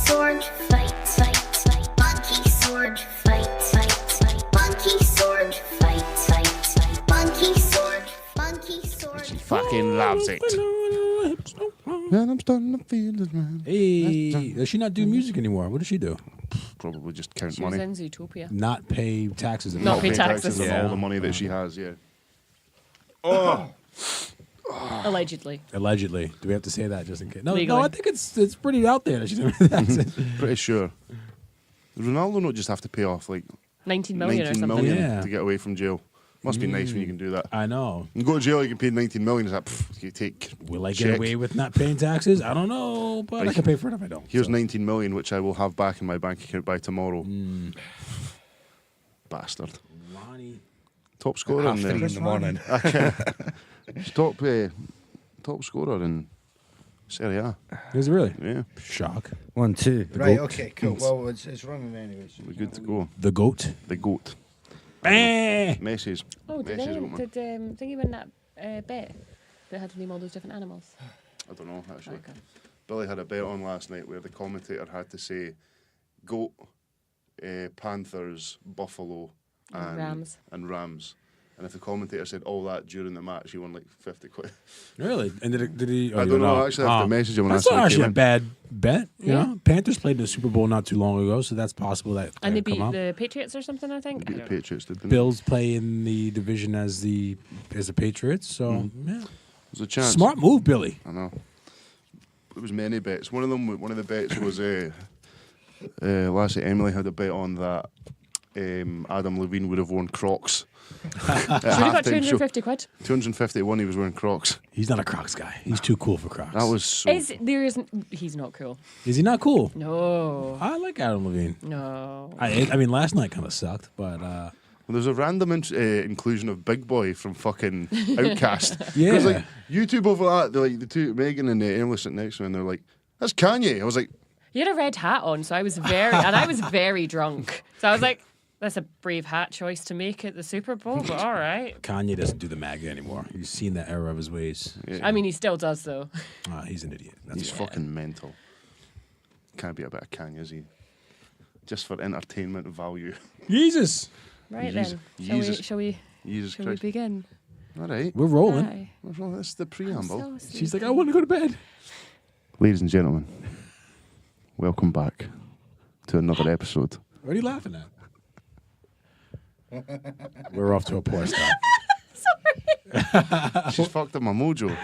sword fight, fight, fight. Monkey sword fight, fight, fight. Monkey sword fight, fight, fight. Monkey sword, monkey sword. She fucking loves it. Man, I'm starting to feel it, man. Hey, does she not do music anymore? What does she do? Probably just count She was money. in Zootopia. Not pay taxes. and Not all. pay taxes. on Yeah. all the money that she has, yeah. Oh! Allegedly. Allegedly. Do we have to say that just in case? No, Legally. I think it's pretty out there that she's doing that. Pretty sure. Does Ronaldo not just have to pay off like 19 million or 19 something. million Yeah. to get away from jail? Must be nice when you can do that. I know. You can go to jail, you can pay 19 million. It's like, you take. Will I check. get away with not paying taxes? I don't know, but I can pay for it if I don't. Here's so. 19 million, which I will have back in my bank account by tomorrow. Bastard. Lonnie. Top scorer in 3 in the morning. top scorer in Serie A. Is it really? Yeah, Shock. 1, 2. The Right, goat. okay, cool. Well, it's running anyway. So we're good to go. The GOAT. The GOAT. Eh. Messi's. Oh, did Messi's anyone, woman. did Thingy win that bet that had to name all those different animals? I don't know, actually. Okay. Billy had a bet on last night where the commentator had to say goat, Panthers, Buffalo, And Rams. And Rams. And if the commentator said all that during the match, he won like 50 quid. Really? And did he? Oh, I you don't know. know. I actually have to message him when That's I saw not it actually came a in. bad bet. You Yeah. know, Panthers played in the Super Bowl not too long ago, so that's possible that And they could come beat up. the Patriots or something, I think. Beat the Patriots, did they? Bills play in the division as the Patriots, so yeah. There's a chance. Smart move, Billy. I know. It was many bets. One of the bets was Lassie Emily had a bet on that Adam Levine would have worn Crocs. Should have got 250 quid. 251 he was wearing Crocs. He's not a Crocs guy. He's too cool for Crocs. That was so... He's not cool. Is he not cool? No. I like Adam Levine. No. I mean, last night kind of sucked, but Well, there's a random inclusion of Big Boy from fucking Outcast. Yeah. Because like YouTube over that, they're like the two Megan and Emily sitting next to me, and they're like, "That's Kanye." I was like, He had a red hat on, so I was very drunk. So I was like, that's a brave hat choice to make at the Super Bowl, but all right. Kanye doesn't do the MAGA anymore. You've seen that era of his ways. yeah, I mean, he still does, though. He's an idiot. That's he's why. fucking mental. Can't be a bit of Kanye, is he? Just for entertainment value. Jesus. Right Jesus- then. Jesus Shall we Christ. begin? All right. We're rolling. Aye. What's wrong? That's the I'm preamble. so She's like, sleepy. I want to go to bed. Ladies and gentlemen, welcome back to another episode. What are you laughing at? We're off to a poor start. She's fucked up my mojo.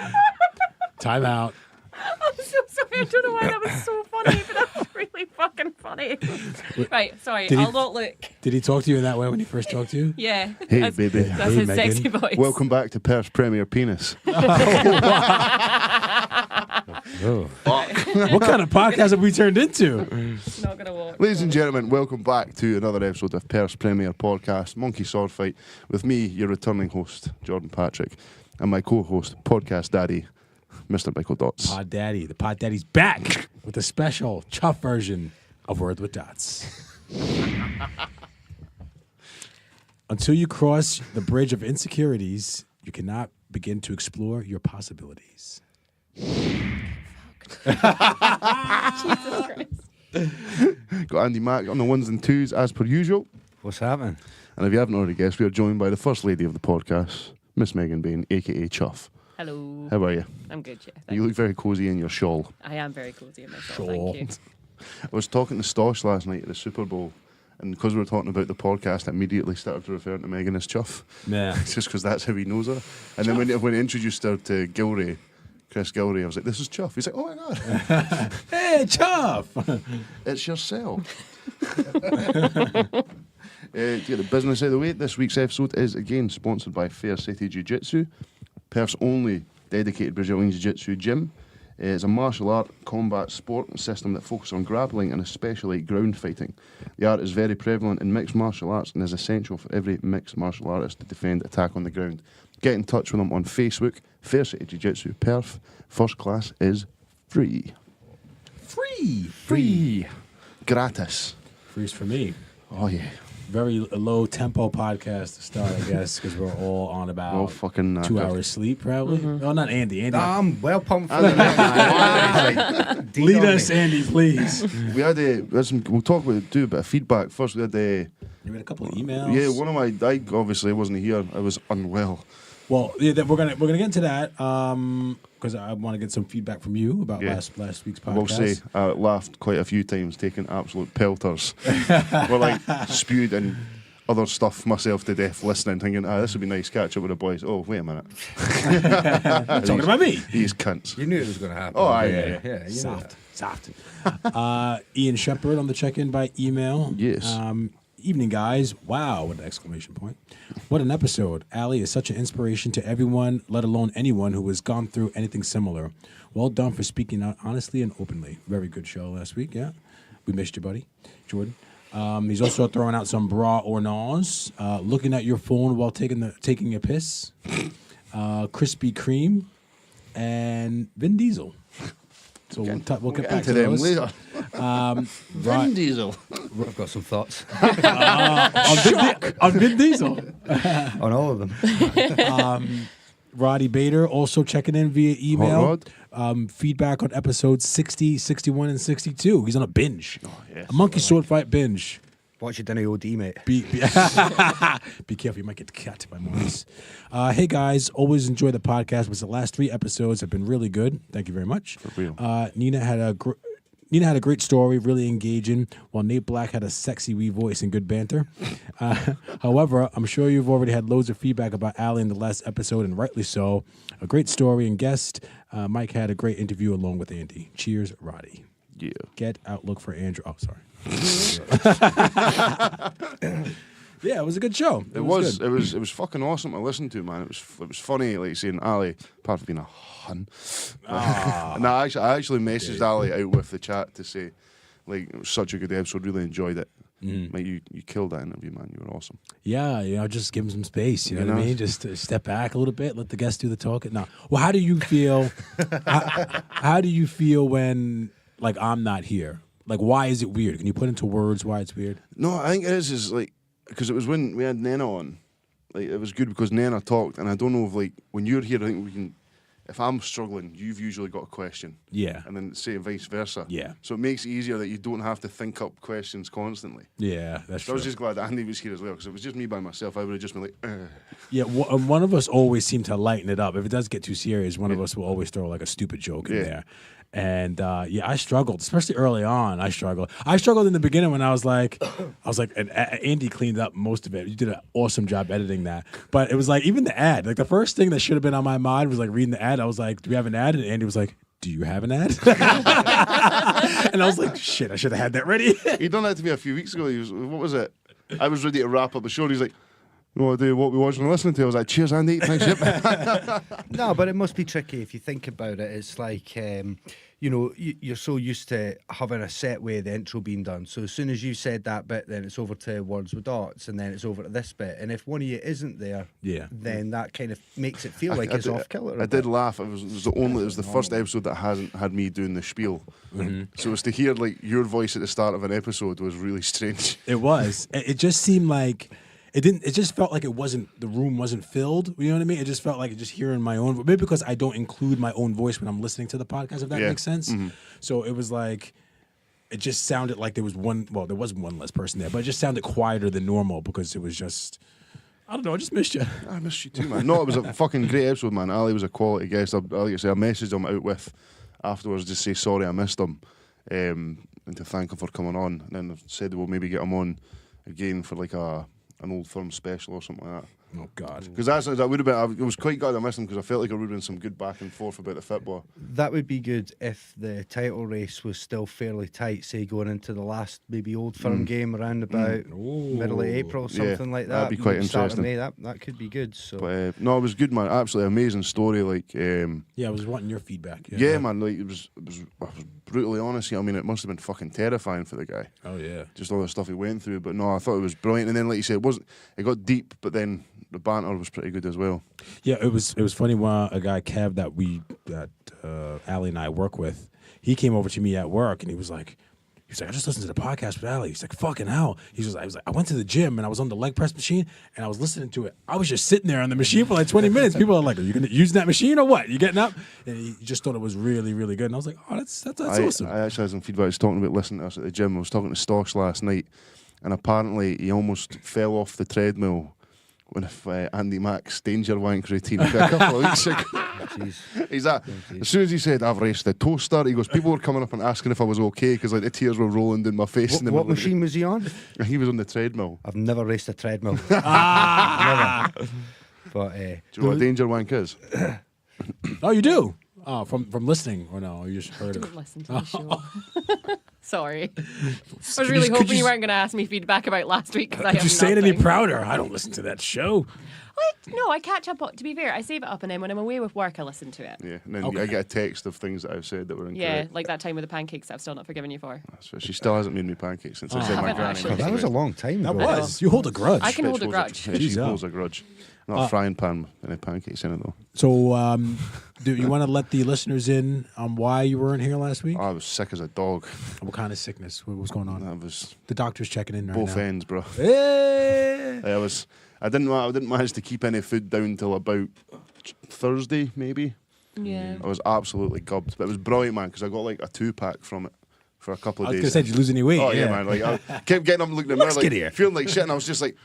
Time out. I'm so sorry. I don't know why that was so funny, but that was really fucking funny. Right, sorry. Did he- I'll not look. Did he talk to you in that way when he first talked to you? Yeah. Hey, that's, baby. That's Hey, his Megan. sexy voice. Welcome back to Perth's Premier Penis. What kind of podcast have we turned into? Not going to walk. Ladies and gentlemen, welcome back to another episode of Perth's Premier Podcast, Monkey Sword Fight, with me, your returning host, Jordan Patrick, and my co-host, Podcast Daddy, Mr. Michael Dots. Pod Daddy. The Pod Daddy's back with a special chuff version of Word with Dots. Until you cross the bridge of insecurities, you cannot begin to explore your possibilities. Jesus Christ. Got Andy Mack on the ones and twos, as per usual. What's happening? And if you haven't already guessed, we are joined by the first lady of the podcast, Miss Megan Bain, a.k.a. Chuff. Hello. How are you? I'm good, yeah. You look very cosy in your shawl. I am very cozy in myself, Sure. thank you. I was talking to Stosh last night at the Super Bowl, and because we were talking about the podcast, I immediately started to refer to Megan as Chuff. Yeah. Just because that's how he knows her. And then when he introduced her to Gilray, Chris Gilray, I was like, this is Chuff. He's like, oh my God, Hey, Chuff! it's yourself. To get the business out of the way, this week's episode is again sponsored by Fair City Jiu-Jitsu, Perth's only dedicated Brazilian Jiu-Jitsu gym. It's a martial art combat sport system that focuses on grappling and especially ground fighting. The art is very prevalent in mixed martial arts and is essential for every mixed martial artist to defend attack on the ground. Get in touch with them on Facebook, Fair City Jiu-Jitsu Perth. First class is free. Free! Free. Gratis. Free's for me. Oh yeah. Very low tempo podcast to start, I guess, because we're all on about Well, fucking 2 hours sleep, probably. Oh, not Andy. Andy, I'm well pumped for the next. lead us, Andy, please. we had we'll do a bit of feedback first. We had You had a couple of emails. yeah, one of my I obviously wasn't here. I was unwell. Well, yeah, we're gonna get into that because I want to get some feedback from you about last week's podcast. I will say I laughed quite a few times, taking absolute pelters. We're like spewed and other stuff myself to death, listening, thinking, this would be nice, catch up with the boys. Oh, wait a minute. Talking about me. These cunts. You knew it was going to happen. Oh, yeah. You knew Soft. that. Soft. Ian Shepard on the check-in by email. Yes. Evening, guys. Wow, with an exclamation point. What an episode. Allie is such an inspiration to everyone, let alone anyone who has gone through anything similar. Well done for speaking out honestly and openly. Very good show last week, yeah. We missed you, buddy. Jordan. He's also throwing out some Braw Or Naws. Looking at your phone while taking a piss. Krispy Kreme. And Vin Diesel. So we'll get back to them those. later. Vin Diesel. I've got some thoughts on Vin Diesel. on all of them. Roddy Bader also checking in via email. Rod. Feedback on episodes 60, 61, and 62. He's on a binge. yes. A monkey sword fight binge. Watch it dinner OD, mate. Be careful, you might get cat by Maurice. Hey guys, always enjoy the podcast. The last 3 episodes have been really good. Thank you very much. For real. Nina had a great story, really engaging, while Nate Black had a sexy wee voice and good banter. However, I'm sure you've already had loads of feedback about Allie in the last episode, and rightly so. A great story and guest. Mike had a great interview along with Andy. Cheers, Roddy. Yeah. Get Outlook for Andrew. Oh, sorry. Yeah, it was a good show. It was fucking awesome to listen to, man. It was funny, like saying Ali, apart from being a hun. And I actually messaged Ali out with the chat to say, like, it was such a good episode. Really enjoyed it. Mate, you killed that interview, man. You were awesome. Yeah, just give him some space. You know what I mean? Just step back a little bit, let the guests do the talking. No. Well, how do you feel? how do you feel when, like, I'm not here? Like, why is it weird? Can you put into words why it's weird? No, I think it is like, because it was when we had Nena on. Like, it was good because Nena talked, and I don't know if, like, when you're here, I think we can. If I'm struggling, you've usually got a question. Yeah. And then say vice versa. Yeah. So it makes it easier that you don't have to think up questions constantly. Yeah, that's So true. I was just glad that Andy was here as well, because if it was just me by myself, I would have just been like, Yeah, one of us always seems to lighten it up. If it does get too serious, one of us will always throw like a stupid joke in there. And I struggled, especially early on. I struggled in the beginning when I was like, and Andy cleaned up most of it. You did an awesome job editing that. But it was like, even the ad, like the first thing that should have been on my mind was like reading the ad. I was like, do we have an ad? And Andy was like, do you have an ad? And I was like, shit, I should have had that ready. He done that to me a few weeks ago. He was, what was it? I was ready to wrap up the show, and he's like, no idea what we watching and listening to. I was like, cheers, Andy. Thanks, yep. No, but it must be tricky if you think about it. It's like, you're so used to having a set way of the intro being done. So as soon as you said that bit, then it's over to words with dots, and then it's over to this bit. And if one of you isn't there, then that kind of makes it feel like it's off kilter. I did laugh. It was the first episode that hasn't had me doing the spiel. So it's to hear like your voice at the start of an episode was really strange. It was. It just seemed like it just felt like the room wasn't filled. You know what I mean? It just felt like just hearing my own, maybe because I don't include my own voice when I'm listening to the podcast, if that makes sense. So it was like, it just sounded like there was one less person there, but it just sounded quieter than normal because it was just, I don't know, I just missed you. I missed you too, man. No, it was a fucking great episode, man. Ali was a quality guest. Like I say, I messaged him out with afterwards to say sorry I missed him, and to thank him for coming on. And then I said we'll maybe get him on again for like an old firm special or something like that. Oh God! Because that would have been. It was quite glad I missed him because I felt like there would have been some good back and forth about the football. That would be good if the title race was still fairly tight, say going into the last maybe old firm game around about middle of April, something like that. That'd be quite Start of interesting. May, that could be good. So, But no, it was good, man. Absolutely amazing story. Like, I was wanting your feedback. yeah, man. Like, it was brutally honest. I mean, it must have been fucking terrifying for the guy. Oh yeah. Just all the stuff he went through. But no, I thought it was brilliant. And then, like you said, it got deep, but then the banter was pretty good as well. Yeah, it was funny when a guy Kev that Allie and I work with, he came over to me at work and he was like, He's like, I just listened to the podcast with Ali. He's like, fucking hell. I was like, I went to the gym and I was on the leg press machine and I was listening to it. I was just sitting there on the machine for like 20 minutes. People are like, are you going to use that machine or what? You getting up? And he just thought it was really, really good. And I was like, oh, that's awesome. I actually had some feedback. I was talking about listening to us at the gym. I was talking to Stosh last night, and apparently he almost fell off the treadmill when Andy Mack's Danger Wank routine a couple of weeks ago. He's that. As soon as he said, I've raced the toaster, he goes, people were coming up and asking if I was okay because like the tears were rolling down my face. What machine was he on? He was on the treadmill. I've never raced a treadmill. Never. But do you know what a Danger Wank is? Oh, you do? Oh, from listening or no? You just heard it. Don't listen to the show. Sorry. I was really hoping you weren't going to ask me feedback about last week because I have Could you say it any nothing. prouder? I don't listen to that show. No, I catch up. To be fair, I save it up and then when I'm away with work, I listen to it. Yeah, and then Okay. I get a text of things that I've said that were incorrect. Yeah, like that time with the pancakes that I've still not forgiven you for. So she still hasn't made me pancakes since I said my Haven't granny. actually. that was a long time That ago. was. You hold a grudge. I can hold a grudge. Yeah, she Jeez, holds a grudge. Not a frying pan with any pancakes in it though. So, do you want to let the listeners in on why you weren't here last week? I was sick as a dog. What kind of sickness? What was going on? That was The doctor's checking in right both now. ends, bro. Hey! I didn't manage to keep any food down till about Thursday, maybe. Yeah. I was absolutely gubbed, but it was brilliant, man, because I got like a 2-pack from it for a couple I of was days. going to say, did you lose any weight? Oh yeah, man! Like I kept getting up, and looking at the mirror, Looks like skinnier. feeling like shit, and I was just like,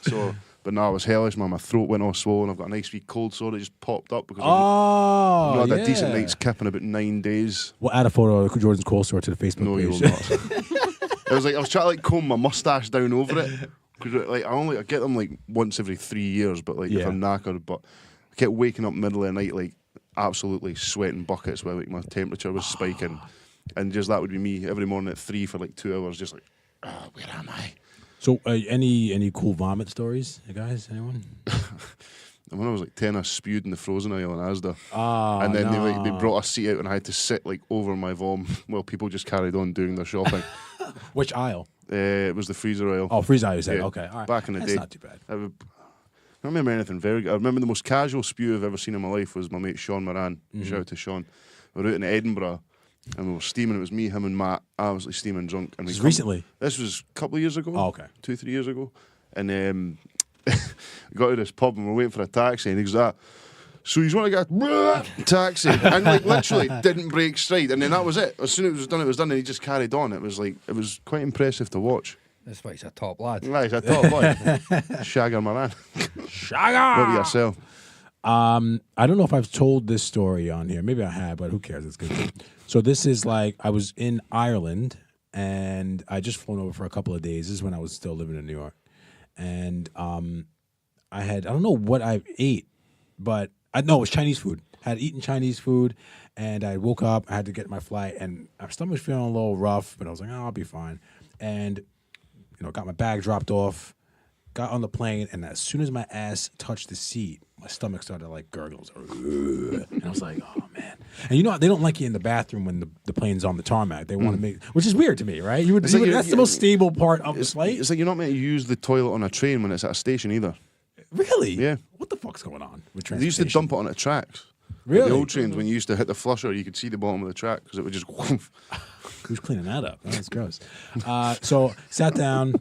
so. But no, it was hellish, man. My throat went all swollen. I've got a nice wee cold sore that just popped up because Oh, I've not had yeah. a decent night's kip in about 9 days. We'll add a photo of Jordan's cold sore to the Facebook No, you will page. not. It was like I was trying to like comb my mustache down over it because like I get them like once every 3 years, but like if Yeah. I'm knackered. But I kept waking up middle of the night like absolutely sweating buckets where like my temperature was spiking, and just that would be me every morning at 3 for like 2 hours, just like, oh, where am I? So, any cool vomit stories, you guys? Anyone? And when I was like 10, I spewed in the frozen aisle in Asda. Oh, And then no. they brought a seat out and I had to sit like over my vom while people just carried on doing their shopping. Which aisle? It was the freezer aisle. Oh, freeze aisle, you said. Yeah. Okay, all right. Back in the That's day. not too bad. I don't remember anything very good. I remember the most casual spew I've ever seen in my life was my mate Sean Moran. Shout out to Sean. We were out in Edinburgh and we were steaming. It was me, him and Matt, absolutely steaming drunk. And This is recently? This was a couple of years ago. Oh, okay. 2-3 years ago. And we got to this pub and we're waiting for a taxi and he goes, so he's want to get a taxi, and like literally didn't break stride, and then that was it. As soon as it was done, and he just carried on. It was quite impressive to watch. That's why he's a top lad. Right, I thought, boy, Shagger Moran. Shagger! What about yourself? I don't know if I've told this story on here. Maybe I have, but who cares? It's good. So this is like I was in Ireland and I just flown over for a couple of days. This is when I was still living in New York, and I don't know what I ate, but I know it was Chinese food. I had eaten Chinese food, and I woke up. I had to get my flight, and my stomach was feeling a little rough, but I was like, oh, I'll be fine. And got my bag dropped off, got on the plane, and as soon as my ass touched the seat, my stomach started like gurgles. And I was like, oh, man. And they don't like you in the bathroom when the plane's on the tarmac. They want to make, which is weird to me, right? That's the most stable part of the flight. It's like you're not meant to use the toilet on a train when it's at a station either. Really? Yeah. What the fuck's going on with They used to transportation? dump it on the tracks. Really? The old trains, when you used to hit the flusher, you could see the bottom of the track because it would just. Who's cleaning that up? That's gross. So sat down,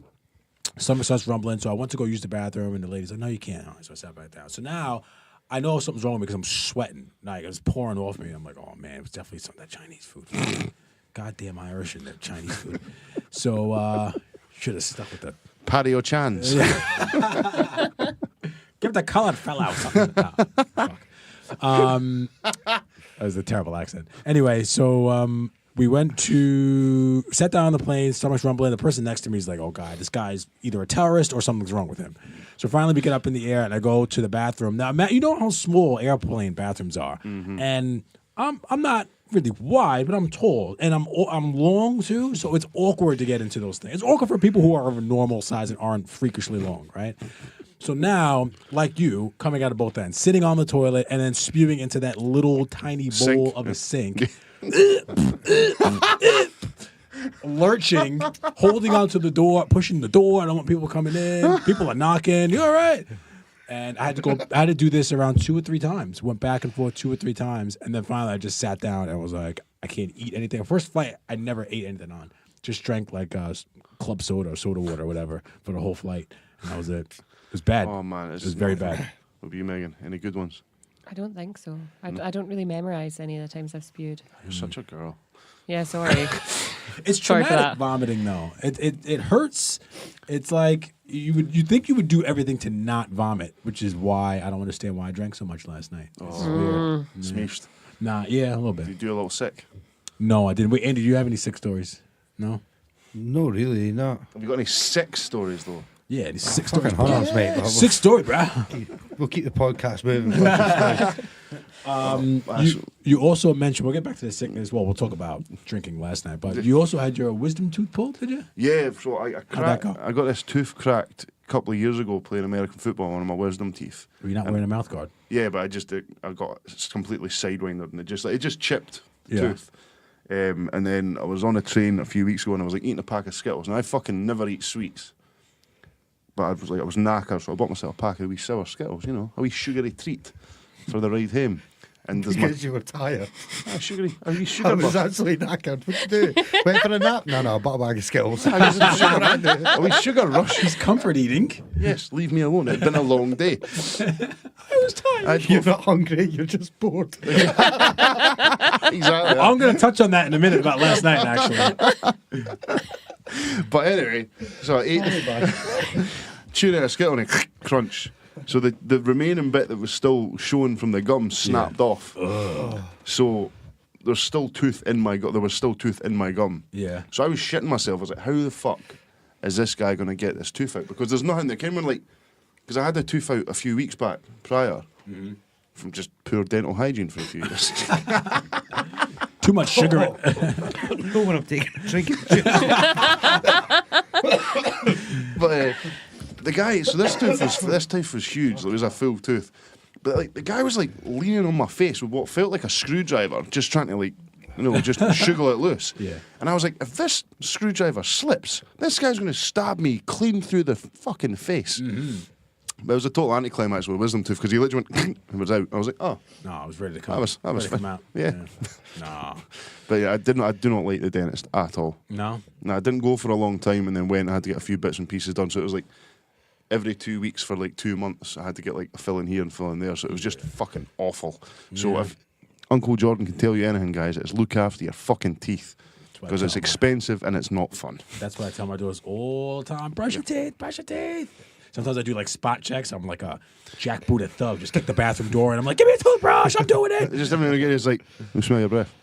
stomach starts rumbling. So I went to go use the bathroom, and the lady's like, "No, you can't." So I sat back down. So now I know something's wrong with me because I'm sweating. Like it's pouring off me. I'm like, "Oh man, it was definitely some of that Chinese food." Goddamn Irish and that Chinese food. So should have stuck with the Patio Chans. give the colored fella out something. Fuck. That was a terrible accent. Anyway, so we sat down on the plane, stomach's rumbling. The person next to me is like, oh, God, this guy's either a terrorist or something's wrong with him. So finally we get up in the air and I go to the bathroom. Now, Matt, you know how small airplane bathrooms are. Mm-hmm. And I'm not really wide, but I'm tall. And I'm long, too, so it's awkward to get into those things. It's awkward for people who are of a normal size and aren't freakishly long, right? So now, like you, coming out of both ends, sitting on the toilet and then spewing into that little tiny bowl Sink. of a sink. Lurching, holding onto the door, pushing the door. I don't want people coming in. People are knocking. You all right? And I had to do this around 2 or 3 times. Went back and forth 2 or 3 times, and then finally I just sat down and was like, I can't eat anything. First flight, I never ate anything on. Just drank like club soda or soda water or whatever for the whole flight, and that was it. It was bad. Oh man, it was very bad. What about you, Megan? Any good ones? I don't think so. I don't really memorize any of the times I've spewed. You're such a girl. Yeah, sorry. It's Sorry for traumatic that. vomiting though. It hurts. It's like you think you would do everything to not vomit, which is why I don't understand why I drank so much last night. It's weird. Smashed. Nah, yeah, a little Did you bit. do a little sick? No, I didn't. Wait, Andy, do you have any sick stories? No. No, really, not. Have you got any sick stories though? Yeah, these 6 stories. Fucking horns, mate. But Sick story, bro. we'll keep the podcast moving. You also mentioned, we'll get back to the sickness. Well, we'll talk about drinking last night, but you also had your wisdom tooth pulled, did you? Yeah, so I that cracked. go? I got this tooth cracked a couple of years ago playing American football. One of my wisdom teeth. Were you not wearing a mouth guard? Yeah, but I got completely sidewinded and it just chipped the Yeah. tooth. And then I was on a train a few weeks ago and I was like eating a pack of Skittles, and I fucking never eat sweets. But I was knackered, so I bought myself a pack of wee sour Skittles, you know, a wee sugary treat for the ride home. And there's Because you were tired. a wee I sugar was rush. actually knackered. What'd you do? Went for a nap? No, I bought a bag of Skittles. A wee sugar rush. He's comfort eating. Yes, leave me alone. It'd been a long day. I was tired. You're not hungry, you're just bored. Exactly. I'm going to touch on that in a minute about last night, actually. But anyway, so I ate chewing out a Skittle and crunch. So the remaining bit that was still showing from the gum snapped off. So there's still tooth in my gum. There was still tooth in my gum. Yeah. So I was shitting myself. I was like, how the fuck is this guy going to get this tooth out? Because there's nothing that came in, like, because I had the tooth out a few weeks back prior from just poor dental hygiene for a few years. Too much sugar. No one I'm taking a drink. But the guy, so this tooth was huge. It was a full tooth. But like the guy was like leaning on my face with what felt like a screwdriver, just trying to like, you know, just sugar it loose. Yeah. And I was like, if this screwdriver slips, this guy's going to stab me clean through the fucking face. But it was a total anticlimax with a wisdom tooth because he literally went and was out. I was like, oh. No, I was ready to come. That was ready to come fine. out. Yeah. No. But yeah, I do not like the dentist at all. No? No, I didn't go for a long time and then went and had to get a few bits and pieces done. So it was like every 2 weeks for like 2 months, I had to get like a fill in here and fill in there. So it was just fucking awful. So if Uncle Jordan can tell you anything, guys, it's look after your fucking teeth. what I Because it's tell 'em. expensive and it's not fun. That's what I tell my daughters all the time. Brush your teeth, brush your teeth. Sometimes I do like spot checks. I'm like a jackbooted thug. Just kick the bathroom door and I'm like, give me a toothbrush. I'm doing it. Just every now and again, it's like, let me smell your breath.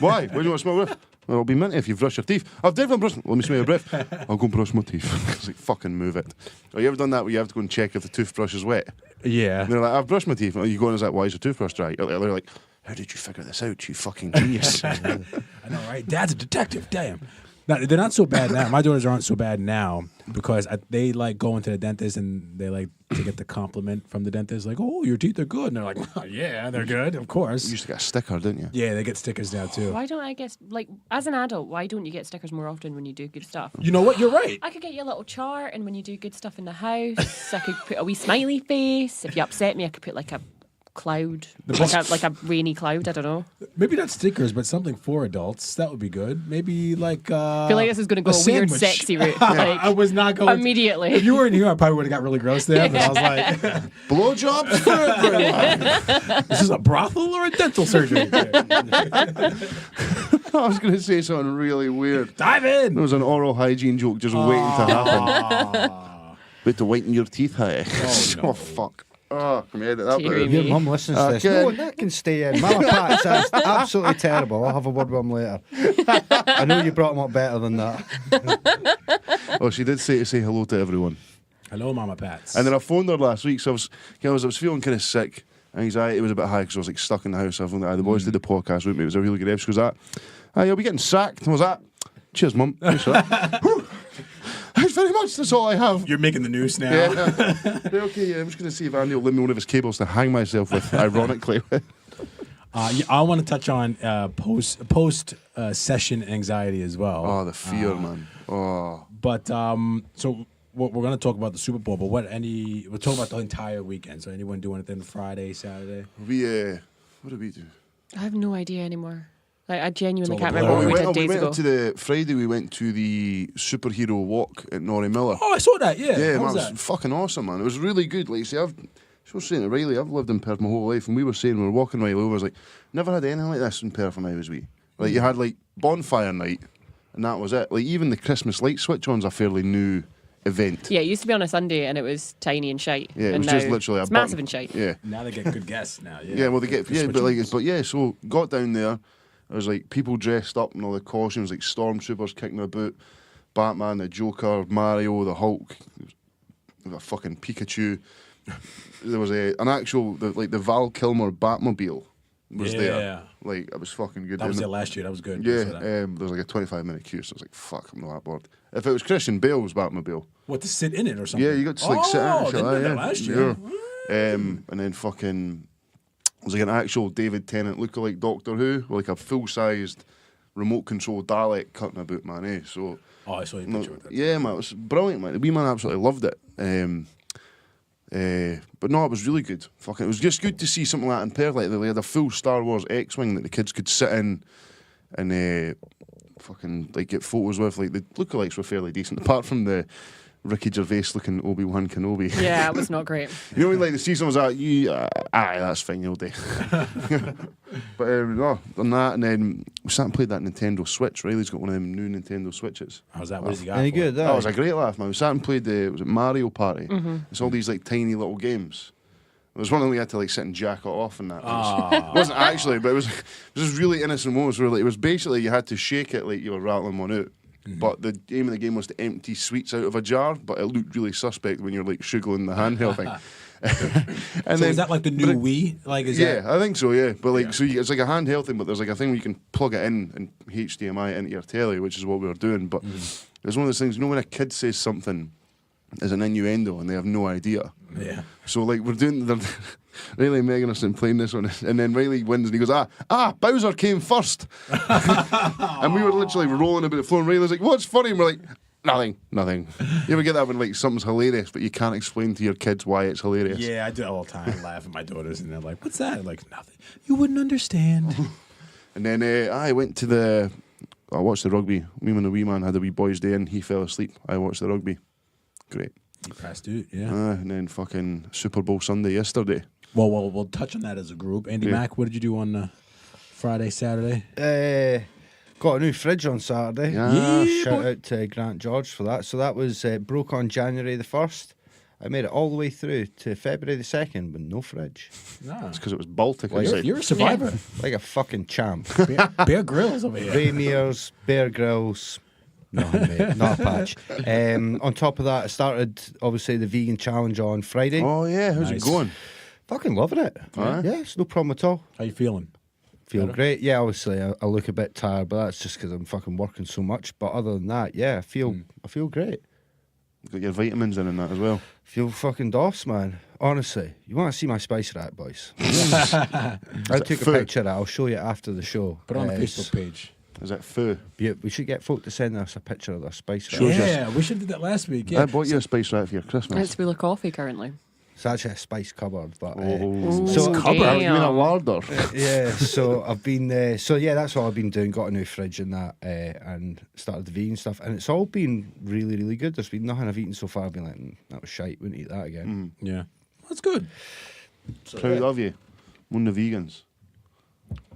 Why? Why do you want to smell your breath? Well, it'll be minty if you've brushed your teeth. I've definitely brushed. Let me smell your breath. I'll go and brush my teeth. It's like, fucking move it. Have you ever done that where you have to go and check if the toothbrush is wet? Yeah. And they're like, I've brushed my teeth. And you go and it's like, why is your toothbrush dry? They're like, how did you figure this out, you fucking genius? I know, right? Dad's a detective. Damn. No, they're not so bad now. My daughters aren't so bad now because they like going to the dentist and they like to get the compliment from the dentist, like, "Oh, your teeth are good," and they're like, oh, "Yeah, they're good, of course." You used to get a sticker, didn't you? Yeah, they get stickers now too. Why don't I get, like, as an adult, why don't you get stickers more often when you do good stuff? You know what? You're right. I could get you a little chart, and when you do good stuff in the house, I could put a wee smiley face. If you upset me, I could put like a cloud, like a rainy cloud. I don't know. Maybe not stickers, but something for adults. That would be good. Maybe like. I feel like this is going to go a weird, sandwich. sexy route. I was not going immediately. If you were in here, I probably would have got really gross there. But I was like, Blowjobs for everyone. "This is a brothel or a dental surgery?" I was going to say something really weird. Dive in. There was an oral hygiene joke just waiting to happen. Wait to whiten your teeth, hey? no. Oh, fuck. Oh, can we edit that Deary bit? me. Your mum listens to this. Okay. No, that can stay in. Mama Pat says absolutely terrible. I'll have a word with him later. I know you brought him up better than that. Oh, she did say to say hello to everyone. Hello, Mama Pats. And then I phoned her last week, so I was feeling kind of sick. Anxiety was a bit high because I was like stuck in the house. I phoned the boys did the podcast with me. It was a really good episode. She goes, you'll be getting sacked. And I was like, cheers, mum. Thanks for that. Thanks very much. That's all I have. You're making the news now. Yeah. Okay, I'm just going to see if Andy will lend me one of his cables to hang myself with, ironically. I want to touch on post session anxiety as well. Oh, the fear, man. Oh. But so we're going to talk about the Super Bowl, but we'll talk about the entire weekend. So anyone do anything Friday, Saturday? What did we do? I have no idea anymore. Like, I genuinely It's all can't a remember blur. what we did days ago. to the Friday. We went to the superhero walk at Norrie Miller. Oh, I saw that. Yeah. Yeah, How man, was it that? was fucking awesome, man. It was really good. Like, see, I was saying to Riley, I've lived in Perth my whole life, and we were saying, we were walking Riley over, I was like, never had anything like this in Perth when I was wee. Like, you had, like, bonfire night, and that was it. Like, even the Christmas light switch-on's a fairly new event. Yeah, it used to be on a Sunday and it was tiny and shite. Yeah, it and was just now literally it's a button. massive and shite. Yeah. Now they get good guests now. Yeah. Yeah, well, they get, The yeah, switch-ons. but yeah, so got down there, there was, like, people dressed up in all the costumes, like, stormtroopers kicking about, Batman, the Joker, Mario, the Hulk, there was a fucking Pikachu. There was an actual, the Val Kilmer Batmobile was there. Like, it was fucking good. That was And there last year. That was good. Yeah, I saw that. there was like a 25-minute queue, so I was like, fuck, I'm not that bored. If it was Christian Bale's Batmobile, What, to sit in it or something? yeah, you got to like sit in it. didn't know that last year. Yeah. And then fucking, it was like an actual David Tennant lookalike Doctor Who, with like a full-sized remote control Dalek cutting about, man, eh? So, Oh, I saw your picture with that. yeah, man, it was brilliant, man. The wee man absolutely loved it. But no, it was really good. Fucking, it was just good to see something like that in Perth. Like, they had a full Star Wars X-Wing that the kids could sit in and fucking like get photos with. Like, the lookalikes were fairly decent, apart from the Ricky Gervais looking Obi-Wan Kenobi. Yeah, it was not great. You know when like the see someone's like, aye, that's fine, you'll do. But no, done that, and then we sat and played that Nintendo Switch. Riley's got one of them new Nintendo Switches. How's that? What does he got? Any for good? it? That was a great laugh, man. We sat and played was it Mario Party? It's all these like tiny little games. There was one that we had to like sit and jack it off and that. It wasn't actually, but it was just really innocent moments where like, it was basically you had to shake it like you were rattling one out. But the aim of the game was to empty sweets out of a jar, but it looked really suspect when you're like sugaling the handheld thing. And So is that like the new Wii? Like, is yeah, that? I think so. Yeah, but like, Yeah. so it's like a handheld thing, but there's like a thing where you can plug it in and HDMI into your telly, which is what we were doing. But it's one of those things, you know, when a kid says something as an innuendo and they have no idea. Yeah. So like we're doing Riley and Megan are playing this one, and then Riley wins and he goes, Bowser came first. And we were literally rolling about the floor and Riley's like, what's funny? And we're like, nothing. You ever get that when like something's hilarious but you can't explain to your kids why it's hilarious? Yeah, I do it all the time. I laugh at my daughters and they're like, what's that? I'm like, nothing. You wouldn't understand. And then I went to I watched the rugby. Me and the wee man had a wee boys' day and he fell asleep. I watched the rugby. Great. You passed it, yeah. And then fucking Super Bowl Sunday yesterday. Well, we'll touch on that as a group. Andy Mack, what did you do on Friday, Saturday? Got a new fridge on Saturday. Yeah, Shout out to Grant George for that. So that was broke on January the 1st. I made it all the way through to February the 2nd with no fridge. Nah. It's because it was Baltic Well, outside. You're a survivor. Like a fucking champ. Bear Grylls over here. Ray Mears, Bear Grylls. No, mate, not a patch. On top of that, I started, obviously, the vegan challenge on Friday. Oh yeah, how's Nice. it going? Fucking loving it. Aye. Yeah, it's no problem at all. How you feeling? Feel Better? great. Yeah, obviously, I look a bit tired, but that's just because I'm fucking working so much. But other than that, yeah, I feel great. Got your vitamins in and that as well. Feel fucking doss, man. Honestly, you want to see my spice rack, boys? I took a food? picture of it. I'll show you after the show. Put it on the It's Facebook page. Is it foo? We should get folk to send us a picture of their spice rack. Sure. Shows us- Yeah, we should have did that last week. Yeah. I bought you a spice rack for your Christmas. It's Wheel of Coffee currently. It's actually a spice cupboard, but Oh. so Ooh, Cupboard? You mean a damn. larder? yeah. So I've been. So yeah, that's what I've been doing. Got a new fridge and that, and started the vegan stuff, and it's all been really, really good. There's been nothing I've eaten so far. I've been like, that was shite. Wouldn't eat that again. Yeah. That's good. Proud of you. One of the vegans.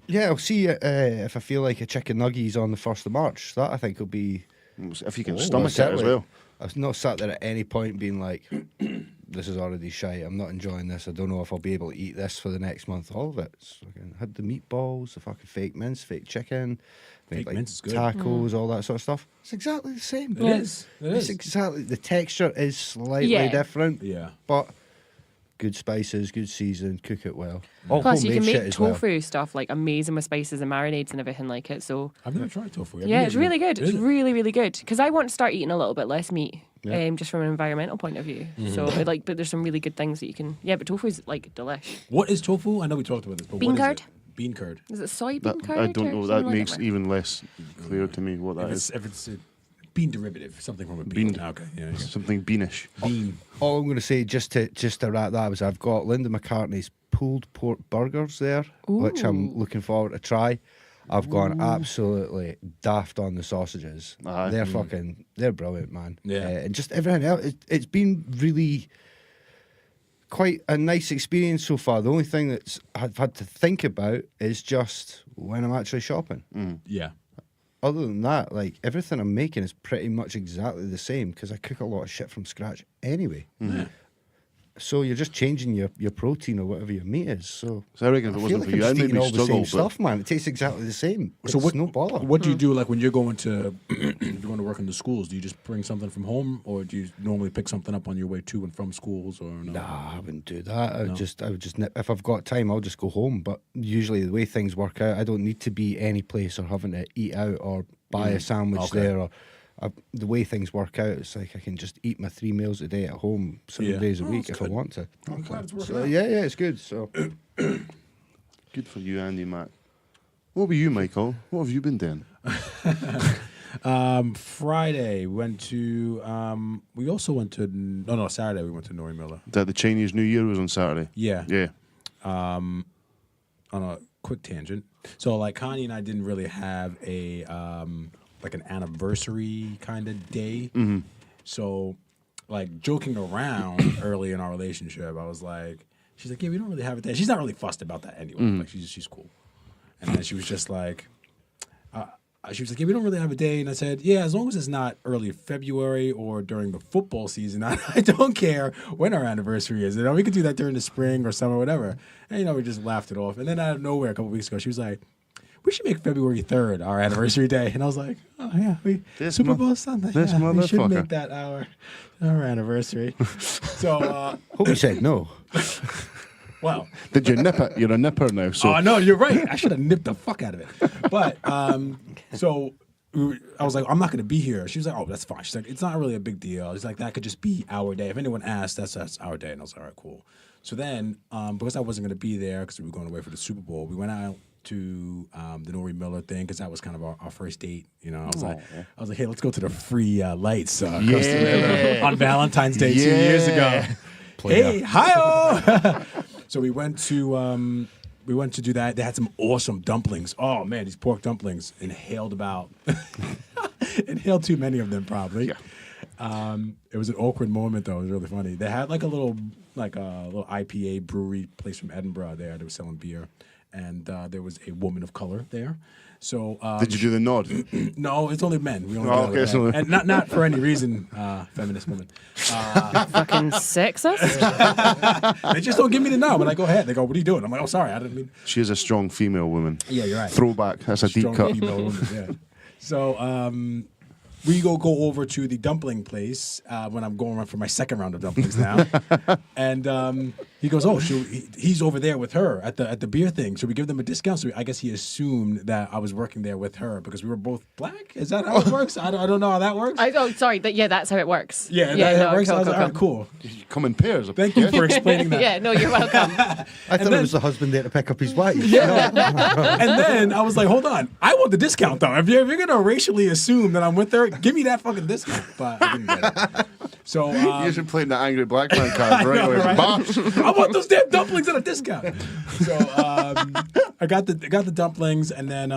Yeah, I'll see if I feel like a chicken nuggies on the 1st of March. That I think will be. If you can Oh, stomach it as certainly. well. I've not sat there at any point being like, this is already shite. I'm not enjoying this. I don't know if I'll be able to eat this for the next month. All of it. Had the meatballs, the fucking fake mince, fake chicken, made, Fake mince is good. tacos, all that sort of stuff. It's exactly the same. It is. It It's is. exactly the texture is slightly Yeah. different. Yeah. But good spices, good season, cook it well. All Plus, you homemade can shit make as well. tofu stuff like amazing with spices and marinades and everything like it. So I've never tried tofu. yeah, it's really good. It's Is it? really, really good. Because I want to start eating a little bit less meat, Yeah. just from an environmental point of view. Mm-hmm. So but there's some really good things that you can. Yeah, but tofu's like delish. What is tofu? I know we talked about this, but Bean what is curd? it? Bean curd. Is it soybean That, curd? I don't or know. something That like makes that? even less clear to me what that is. If it's bean derivative, something from a bean. Okay, yeah. Something beanish. Bean. All I'm going to say, just to wrap that, was I've got Linda McCartney's pulled pork burgers there, which I'm looking forward to try. I've gone absolutely daft on the sausages. Aye. They're brilliant, man. Yeah. And just everything else, it's been really quite a nice experience so far. The only thing that I've had to think about is just when I'm actually shopping. Yeah. Other than that, like, everything I'm making is pretty much exactly the same because I cook a lot of shit from scratch anyway. So you're just changing your protein or whatever your meat is. So I reckon if it wasn't for you, I'd eating maybe all the struggle. same stuff, man. It tastes exactly the same. So It's no bother. What do you do, like when you're going to work in the schools? Do you just bring something from home, or do you normally pick something up on your way to and from schools, or no? Nah, I wouldn't do that. I would just nip. If I've got time, I'll just go home. But usually, the way things work out, I don't need to be any place or having to eat out or buy a sandwich there. Or the way things work out, it's like I can just eat my 3 meals a day at home 7 days a week if I want to. I'm glad it's working So, out. yeah, it's good. So Good for you, Andy, Matt. What about you, Michael? What have you been doing? Friday went to. We also went to. No, Saturday we went to Nori Miller. That the Chinese New Year was on Saturday. Yeah. Yeah. On a quick tangent. So like Connie and I didn't really have a like an anniversary kind of day. So like joking around early in our relationship, I was like, she's like, yeah, we don't really have a day. She's not really fussed about that anyway. Like she's cool. And then she was just like, she was like, yeah, we don't really have a day. And I said, yeah, as long as it's not early February or during the football season, I don't care when our anniversary is. You know, we could do that during the spring or summer, whatever. And, you know, we just laughed it off. And then out of nowhere, a couple weeks ago, she was like, we should make February 3rd our anniversary day. And I was like, oh, yeah, Super Bowl Sunday. This Yeah, we should motherfucker. make that our anniversary. So, hope you said no. well. Did you nip it? You're a nipper now. So Oh no, you're right. I should have nipped the fuck out of it. But so I was like, I'm not going to be here. She was like, oh, that's fine. She's like, it's not really a big deal. She's like, that could just be our day. If anyone asks, that's our day. And I was like, all right, cool. So then, because I wasn't going to be there because we were going away for the Super Bowl, we went out to the Nori Miller thing because that was kind of our first date. You know, I was like, hey, let's go to the free lights across the river on Valentine's Day 2 years ago. Hey, hi-oh! So we went to do that. They had some awesome dumplings. Oh man, these pork dumplings. Inhaled too many of them probably. Yeah. It was an awkward moment though. It was really funny. They had like a little IPA brewery place from Edinburgh there. They were selling beer, and there was a woman of color there. So did you do the nod? no, it's only men. We only Oh, go okay, with so- men. And not for any reason, feminist women. Fucking sexist. They just don't give me the nod when I go ahead. They go, "What are you doing?" I'm like, "Oh, sorry, I didn't mean." She is a strong female woman. Yeah, you're right. Throwback. That's a deep Strong cut. female woman, yeah. So we go over to the dumpling place when I'm going around for my second round of dumplings now, and he goes, "Oh, he's over there with her at the beer thing. Should we give them a discount?" So I guess he assumed that I was working there with her because we were both black. Is that how it works? I don't know how that works. Sorry. That's how it works. Yeah, that works. Cool, I was like, cool, all right, cool. You come in pairs. Thank you for explaining that. Yeah, no, you're welcome. I thought it was the husband there to pick up his wife. And then I was like, hold on. I want the discount, though. If you're going to racially assume that I'm with her, give me that fucking discount. But I didn't get it. So, You should play the angry black man card right away. right? Bosh. I want those damn dumplings at a discount. So I got the dumplings, and then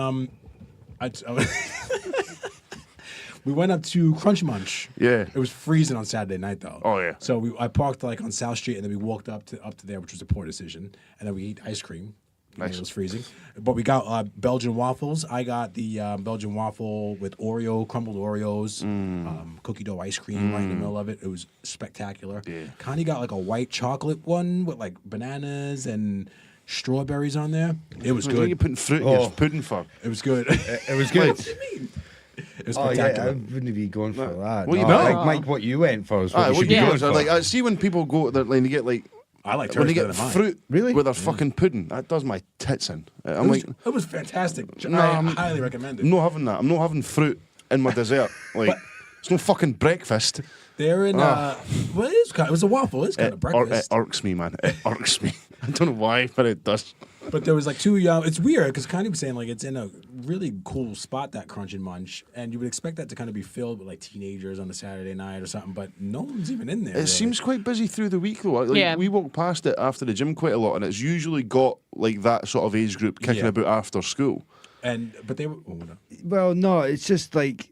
we went up to Crunch Munch. Yeah. It was freezing on Saturday night, though. Oh, yeah. So I parked like on South Street, and then we walked up to there, which was a poor decision, and then we ate ice cream. Nice. It was freezing, but we got Belgian waffles. I got the Belgian waffle with crumbled Oreos, cookie dough ice cream right in the middle of it. It was spectacular. Yeah. Connie got like a white chocolate one with like bananas and strawberries on there. It was What are you good. putting fruit in your pudding for? It was good. It was good. It was Oh yeah, spectacular. I wouldn't be going for that. What you No, doing? I think, Mike, what you went for is what Aye, you what should you be do going is for. like, I see when people go to like, they get like I like when they hers get better than mine. fruit Really? with their fucking pudding, that does my tits in. I'm like, It was fantastic. No, I I'm- highly recommend it. I'm not having that. I'm not having fruit in my dessert. Like, it's no fucking breakfast. They're in. Well, it was a waffle. It's kind of breakfast. It irks me, man. It irks me. I don't know why, but it does. But there was like two young. It's weird because Connie was saying like it's in a really cool spot, that Crunch and Munch, and you would expect that to kind of be filled with like teenagers on a Saturday night or something, but no one's even in there. It seems quite busy through the week though. Like, we walk past it after the gym quite a lot, and it's usually got like that sort of age group kicking about after school. But they were. Well, no, it's just like,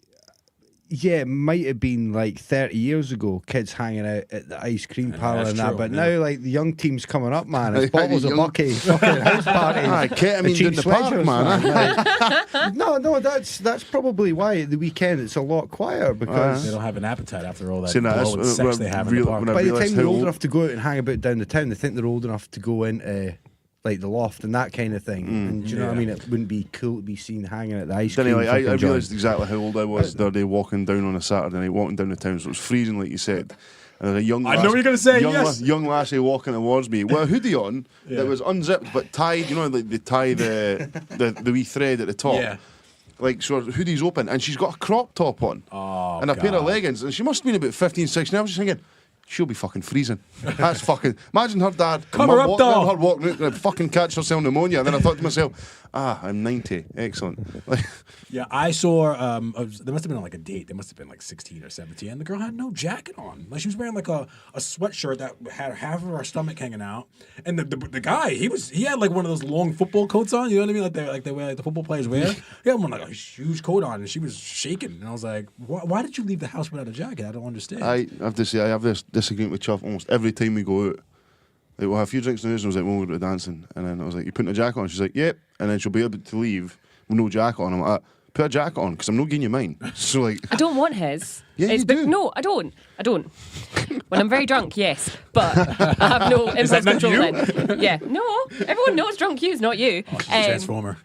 it might have been like 30 years ago, kids hanging out at the ice cream parlour and that, true, but now like the young team's coming up, man. It's bottles of bucky, fucking house parties. Ketamine in the park, man. No, that's probably why at the weekend it's a lot quieter because they don't have an appetite after all that that's sex they have in the park. by the time they're old enough to go out and hang about down the town, they think they're old enough to go into like the loft and that kind of thing. And do you know what I mean? It wouldn't be cool to be seen hanging at the ice cream. I realised exactly how old I was the other day walking down on a Saturday night, walking down the town, so it was freezing like you said. And there was a young I know what you're going to say, yes. Young lassie walking towards me with a hoodie on that was unzipped but tied, you know, like they tie the wee thread at the top. Yeah. Like, so her hoodie's open and she's got a crop top on and a pair of leggings, and she must have been about 15, 16. I was just thinking, she'll be fucking freezing. That's fucking... Imagine her dad... Come her up, dog! Her walking out and fucking catch herself pneumonia. And then I thought to myself, I'm 90. Excellent. Yeah, I saw... there must have been like a date. They must have been like 16 or 17. And the girl had no jacket on. Like, she was wearing like a sweatshirt that had half of her stomach hanging out. And the guy, he had like one of those long football coats on. You know what I mean? Like they wear, like the football players wear. He had one like a huge coat on, and she was shaking. And I was like, why did you leave the house without a jacket? I don't understand. I have to say, I have this disagreement with Chuff almost every time we go out. Like, we'll have a few drinks in the house, and I was like, well, we'll go to dancing. And then I was like, you putting a jacket on? She's like, yep. And then she'll be able to leave with no jacket on. I'm like, put a jacket on, because I'm not giving you mine. So like, I don't want his. Yeah, you do. No, I don't. When I'm very drunk, yes, but I have no impulse control then. Yeah, no, everyone knows drunk you's not you. Oh, she's a transformer.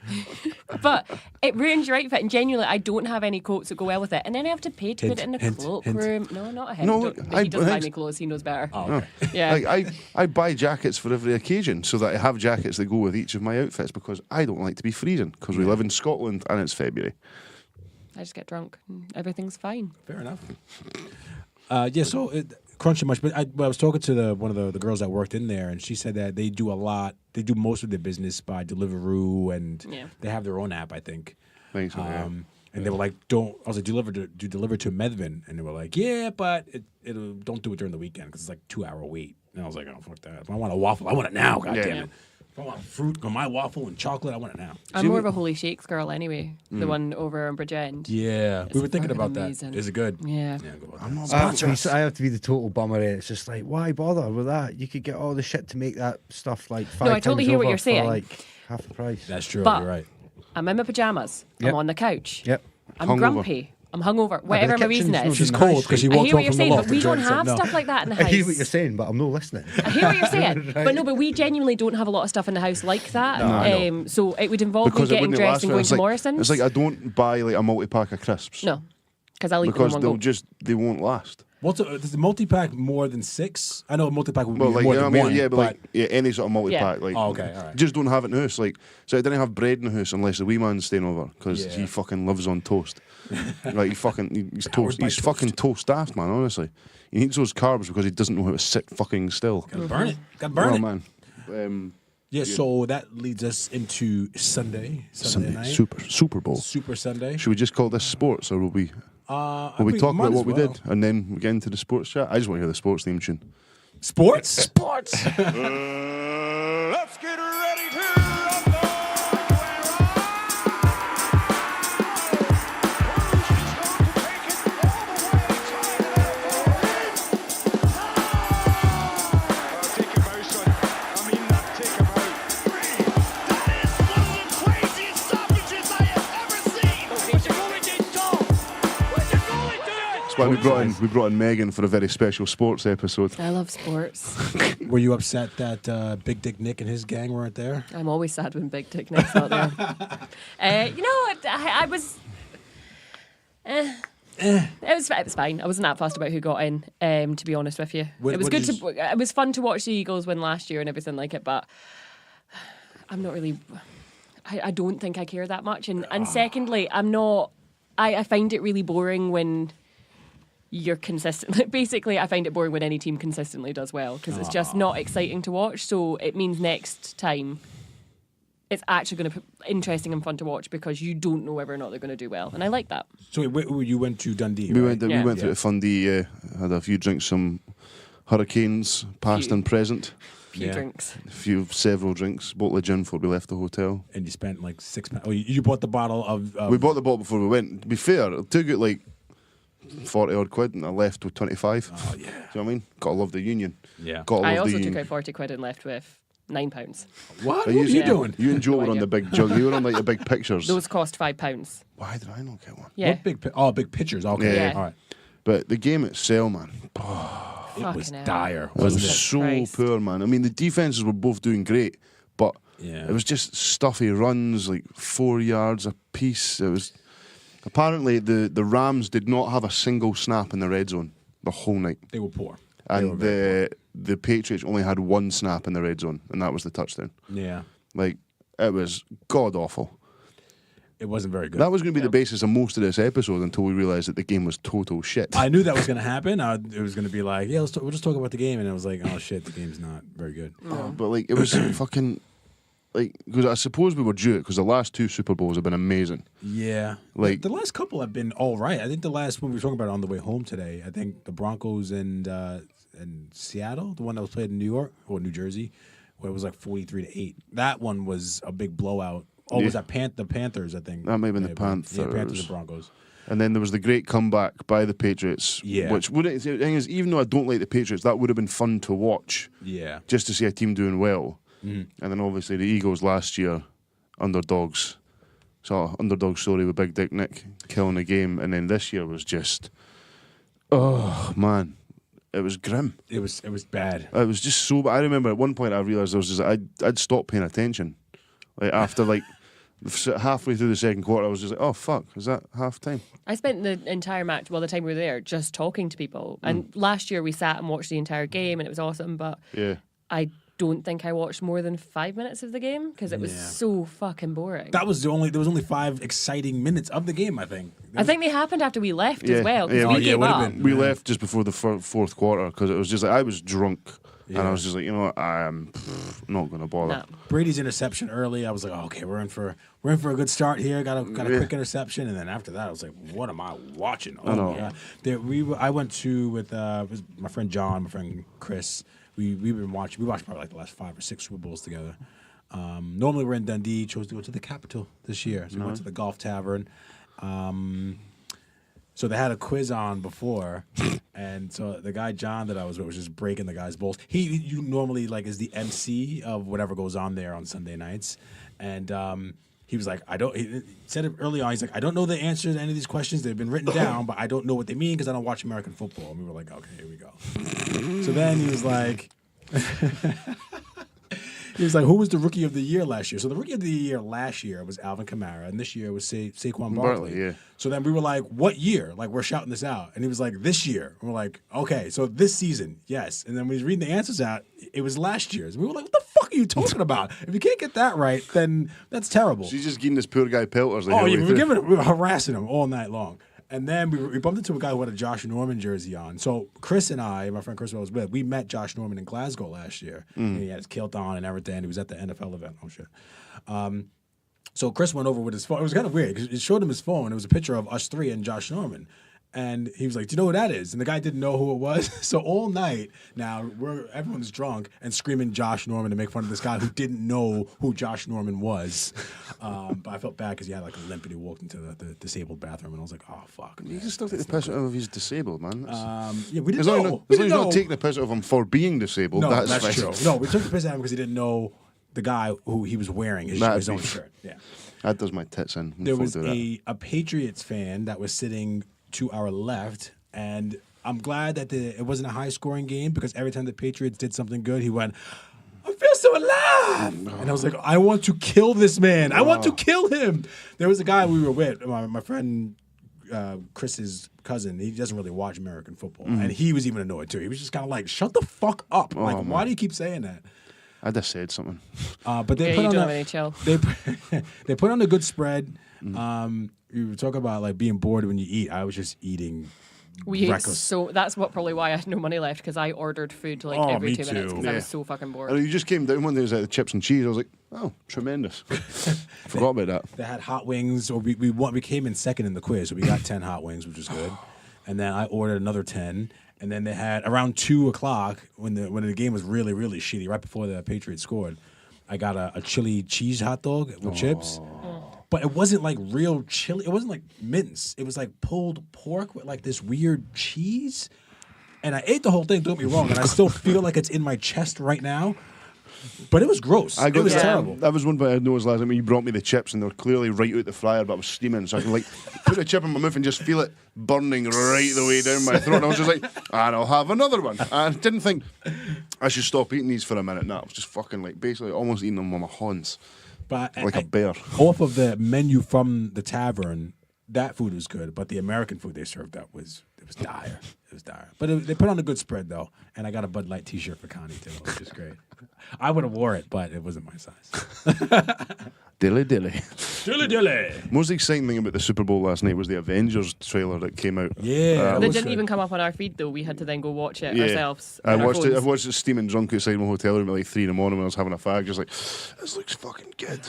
But it ruins your outfit, and genuinely, I don't have any coats that go well with it, and then I have to pay to put it in a cloakroom. No, not a hint. No, he doesn't buy me clothes. He knows better. Oh, okay. Yeah. Like, I buy jackets for every occasion so that I have jackets that go with each of my outfits, because I don't like to be freezing, because we live in Scotland and it's February. I just get drunk. And everything's fine. Fair enough. So Crunch and Munch. But I was talking to one of the girls that worked in there, and she said that they do a lot. They do most of their business by Deliveroo, and they have their own app, I think. Thanks, and they were like, "Don't." I was like, "Do you deliver to Medvin?" And they were like, "Yeah, but don't do it during the weekend because it's like 2-hour wait." And I was like, "Oh, fuck that! If I want a waffle, I want it now. God damn it! If I want fruit or my waffle and chocolate, I want it now." I'm more of a Holy Shakes girl anyway. The one over on Bridge End. Yeah, we were thinking about amazing. that. Is it good? Yeah. I'm not I have to be the total bummer. It's just like, why bother with that? You could get all the shit to make that stuff like 5 No, I totally times hear what over you're saying. for like half the price. That's true. But you're right. I'm in my pajamas. Yep. I'm on the couch. Yep. I'm Hungover. grumpy. I'm hungover. Whatever my reason kitchen's is. She's Nice. cold because she I walked hear what home you're from the saying, loft. but we and don't Jordan said have no. stuff like that in the I house. hear what you're saying, but I'm not listening. I hear what you're saying, Right. but no, but we genuinely don't have a lot of stuff in the house like that. No, I know. So it would involve Because me it getting wouldn't dressed last and for- going it's to like, Morrison's. It's like I don't buy like a multi-pack of crisps. No, because I'll eat Because them in they'll one go. they won't last. Does the multi-pack more than 6? I know a multi-pack would be Well, like, more you know than what I mean? one. Yeah, but like, any sort of multi-pack. Like, Oh, okay, all right. Just don't have it in the house. Like, so I didn't have bread in the house unless the wee man's staying over, because he fucking lives on toast. Like, he's toast. by He's fucking toast staffed, man. Honestly, he needs those carbs because he doesn't know how to sit fucking still. Gotta burn it. Gotta burn it. Man. Yeah, so that leads us into Sunday night. Super Bowl. Super Sunday. Should we just call this sports, or will we? Will we talk about what we did, and then we get into the sports chat? I just want to hear the sports theme tune. Sports? Sports. Let's get ready to rumble. That's why we brought in Megan for a very special sports episode. I love sports. Were you upset that Big Dick Nick and his gang weren't there? I'm always sad when Big Dick Nick's not there. I was. It was fine. I wasn't that fussed about who got in. To be honest with you, it was good to. It was fun to watch the Eagles win last year and everything like it. But I'm not really. I don't think I care that much. And secondly, I'm not. I find it really boring when you're consistent. Basically, I find it boring when any team consistently does well because it's just not exciting to watch. So it means next time it's actually going to be interesting and fun to watch because you don't know whether or not they're going to do well. And I like that. So you went to Dundee, We right? went through to Fundy, had a few drinks, some Hurricanes, past and present. Few drinks. Several drinks, bottle of gin before we left the hotel. And you spent like £6. Oh, you bought the bottle of... We bought the bottle before we went. To be fair, it took it like 40 odd quid and I left with 25. Oh, yeah. Do you know what I mean? Gotta love the union. Yeah. I also took out 40 quid and left with £9. What are you doing? You and Joe No were on idea. the big jug. You were on like the big pictures. Those cost £5. Why did I not get one? Yeah. What big pictures? Okay. Yeah. All right. But the game itself, man, It was Fucking hell. dire, it wasn't was it? so Christ. poor, man. I mean, the defenses were both doing great, but Yeah. it was just stuffy runs, like 4 yards a piece. It was apparently the Rams did not have a single snap in the red zone the whole night, They were poor. and the Patriots only had one snap in the red zone, and that was the touchdown. Yeah. Like it was god awful. It wasn't very good. That was going to be the basis of most of this episode until we realised that the game was total shit. I knew that was going to happen. It was going to be like, yeah, we'll just talk about the game. And I was like, oh, shit, the game's not very good. But like it was fucking like because I suppose we were due it because the last two Super Bowls have been amazing. Yeah. Like- the last couple have been all right. I think the last one we were talking about on the way home today, I think the Broncos and Seattle, the one that was played in New York or New Jersey, where it was like 43-8. That one was a big blowout. Oh, was that the Panthers, I think. That may have been the Yeah, Panthers. Panthers and Broncos. And then there was the great comeback by the Patriots. Yeah. Which wouldn't. The thing is, even though I don't like the Patriots, that would have been fun to watch. Yeah. Just to see a team doing well. Mm. And then obviously the Eagles last year, underdogs. So underdog story with Big Dick Nick killing the game, and then this year was just, oh man, it was grim. It was bad. It was just so. I remember at one point I realised I was just I'd stopped paying attention, like after like halfway through the second quarter I was just like, oh fuck, is that half time? I spent the entire match, the time we were there, just talking to people. And last year we sat and watched the entire game and it was awesome, but Yeah. I don't think I watched more than 5 minutes of the game because it was so fucking boring. There was only 5 exciting minutes of the game, I think. I think they happened after we left Yeah. as well. 'Cause Yeah, we it gave would've up. been. We left just before the fourth quarter because it was just like I was drunk and I was just like, you know what, I'm not going to bother. No. Brady's interception early, I was like, oh, okay, we're in for a good start here. Got a quick interception, and then after that, I was like, what am I watching? Oh know. my god! I went to with my friend John, my friend Chris. We watched probably like the last 5 or 6 Super Bowls together. Normally we're in Dundee. Chose to go to the capital this year, so we went to the Golf Tavern. So they had a quiz on before, and so the guy John that I was with was just breaking the guy's balls. You normally like is the MC of whatever goes on there on Sunday nights, and he was like, he said it early on. He's like, I don't know the answer to any of these questions. They've been written down, but I don't know what they mean because I don't watch American football. And we were like, okay, here we go. So then he was like. He was like, who was the rookie of the year last year? So the rookie of the year last year was Alvin Kamara, and this year was Saquon Barkley. Barkley, yeah. So then we were like, what year? Like, we're shouting this out. And he was like, this year. And we're like, okay, so this season, yes. And then when he was reading the answers out, it was last year's. And we were like, what the fuck are you talking about? If you can't get that right, then that's terrible. She's just getting this poor guy pelters. Like, Oh, yeah, halfway through. we were harassing him all night long. And then we bumped into a guy who had a Josh Norman jersey on. So Chris and I, my friend Chris I was with, we met Josh Norman in Glasgow last year. And he had his kilt on and everything. He was at the NFL event. Oh, shit. So Chris went over with his phone. It was kind of weird because it showed him his phone. It was a picture of us three and Josh Norman. And he was like, do you know who that is? And the guy didn't know who it was. So all night now, everyone's drunk and screaming Josh Norman to make fun of this guy who didn't know who Josh Norman was. But I felt bad because he had like a limp and he walked into the disabled bathroom. And I was like, oh, fuck. You Man, can still take the piss out of he's disabled, man. yeah, we As didn't long know. as you're not taking the piss out of him for being disabled, No, that's that's fine. true. No, we took the piss out of him because he didn't know the guy who he was wearing his own shirt. Yeah. That does my tits in. There was Do that. a Patriots fan that was sitting to our left, and I'm glad that it wasn't a high-scoring game because every time the Patriots did something good, he went, I feel so alive! And I was like, I want to kill this man. I want to kill him. There was a guy we were with, my friend Chris's cousin. He doesn't really watch American football, and he was even annoyed too. He was just kind of like, shut the fuck up. Like, why do you keep saying that? I just said something. But they Yeah, put you on don't have any chill. they put on a good spread. You were talking about like being bored when you eat. I was just eating We ate reckless. so that's what probably why I had no money left, because I ordered food like every me 2 minutes too. because I was so fucking bored. And you just came down one day, it was like the chips and cheese. I was like, oh, tremendous. Forgot about that. They had hot wings, or we came in second in the quiz, so we got 10 hot wings, which was good. And then I ordered another 10. And then they had around 2:00 when the game was really, really shitty, right before the Patriots scored. I got a chili cheese hot dog with chips. But it wasn't like real chili. It wasn't like mince. It was like pulled pork with like this weird cheese. And I ate the whole thing, don't get me wrong, and I still feel like it's in my chest right now. But it was gross. It was terrible. That was one thing I noticed last time when you brought me the chips, and they were clearly right out the fryer, but I was steaming, so I could like put a chip in my mouth and just feel it burning right the way down my throat. And I was just like, and I'll have another one. I didn't think I should stop eating these for a minute. No, I was just fucking like basically almost eating them with my hands, But like a bear. Off of the menu from the tavern, that food was good, but the American food they served up was dire. It was dire. But they put on a good spread though, and I got a Bud Light T-shirt for Connie too, which is great. I would have wore it, but it wasn't my size. Dilly. Dilly. Most exciting thing about the Super Bowl last night was the Avengers trailer that came out. Yeah, They didn't even come up on our feed though. We had to then go watch it ourselves. I on our watched it. I phones. watched it steaming drunk outside my hotel room at like 3 in the morning when I was having a fag. Just like, this looks fucking good.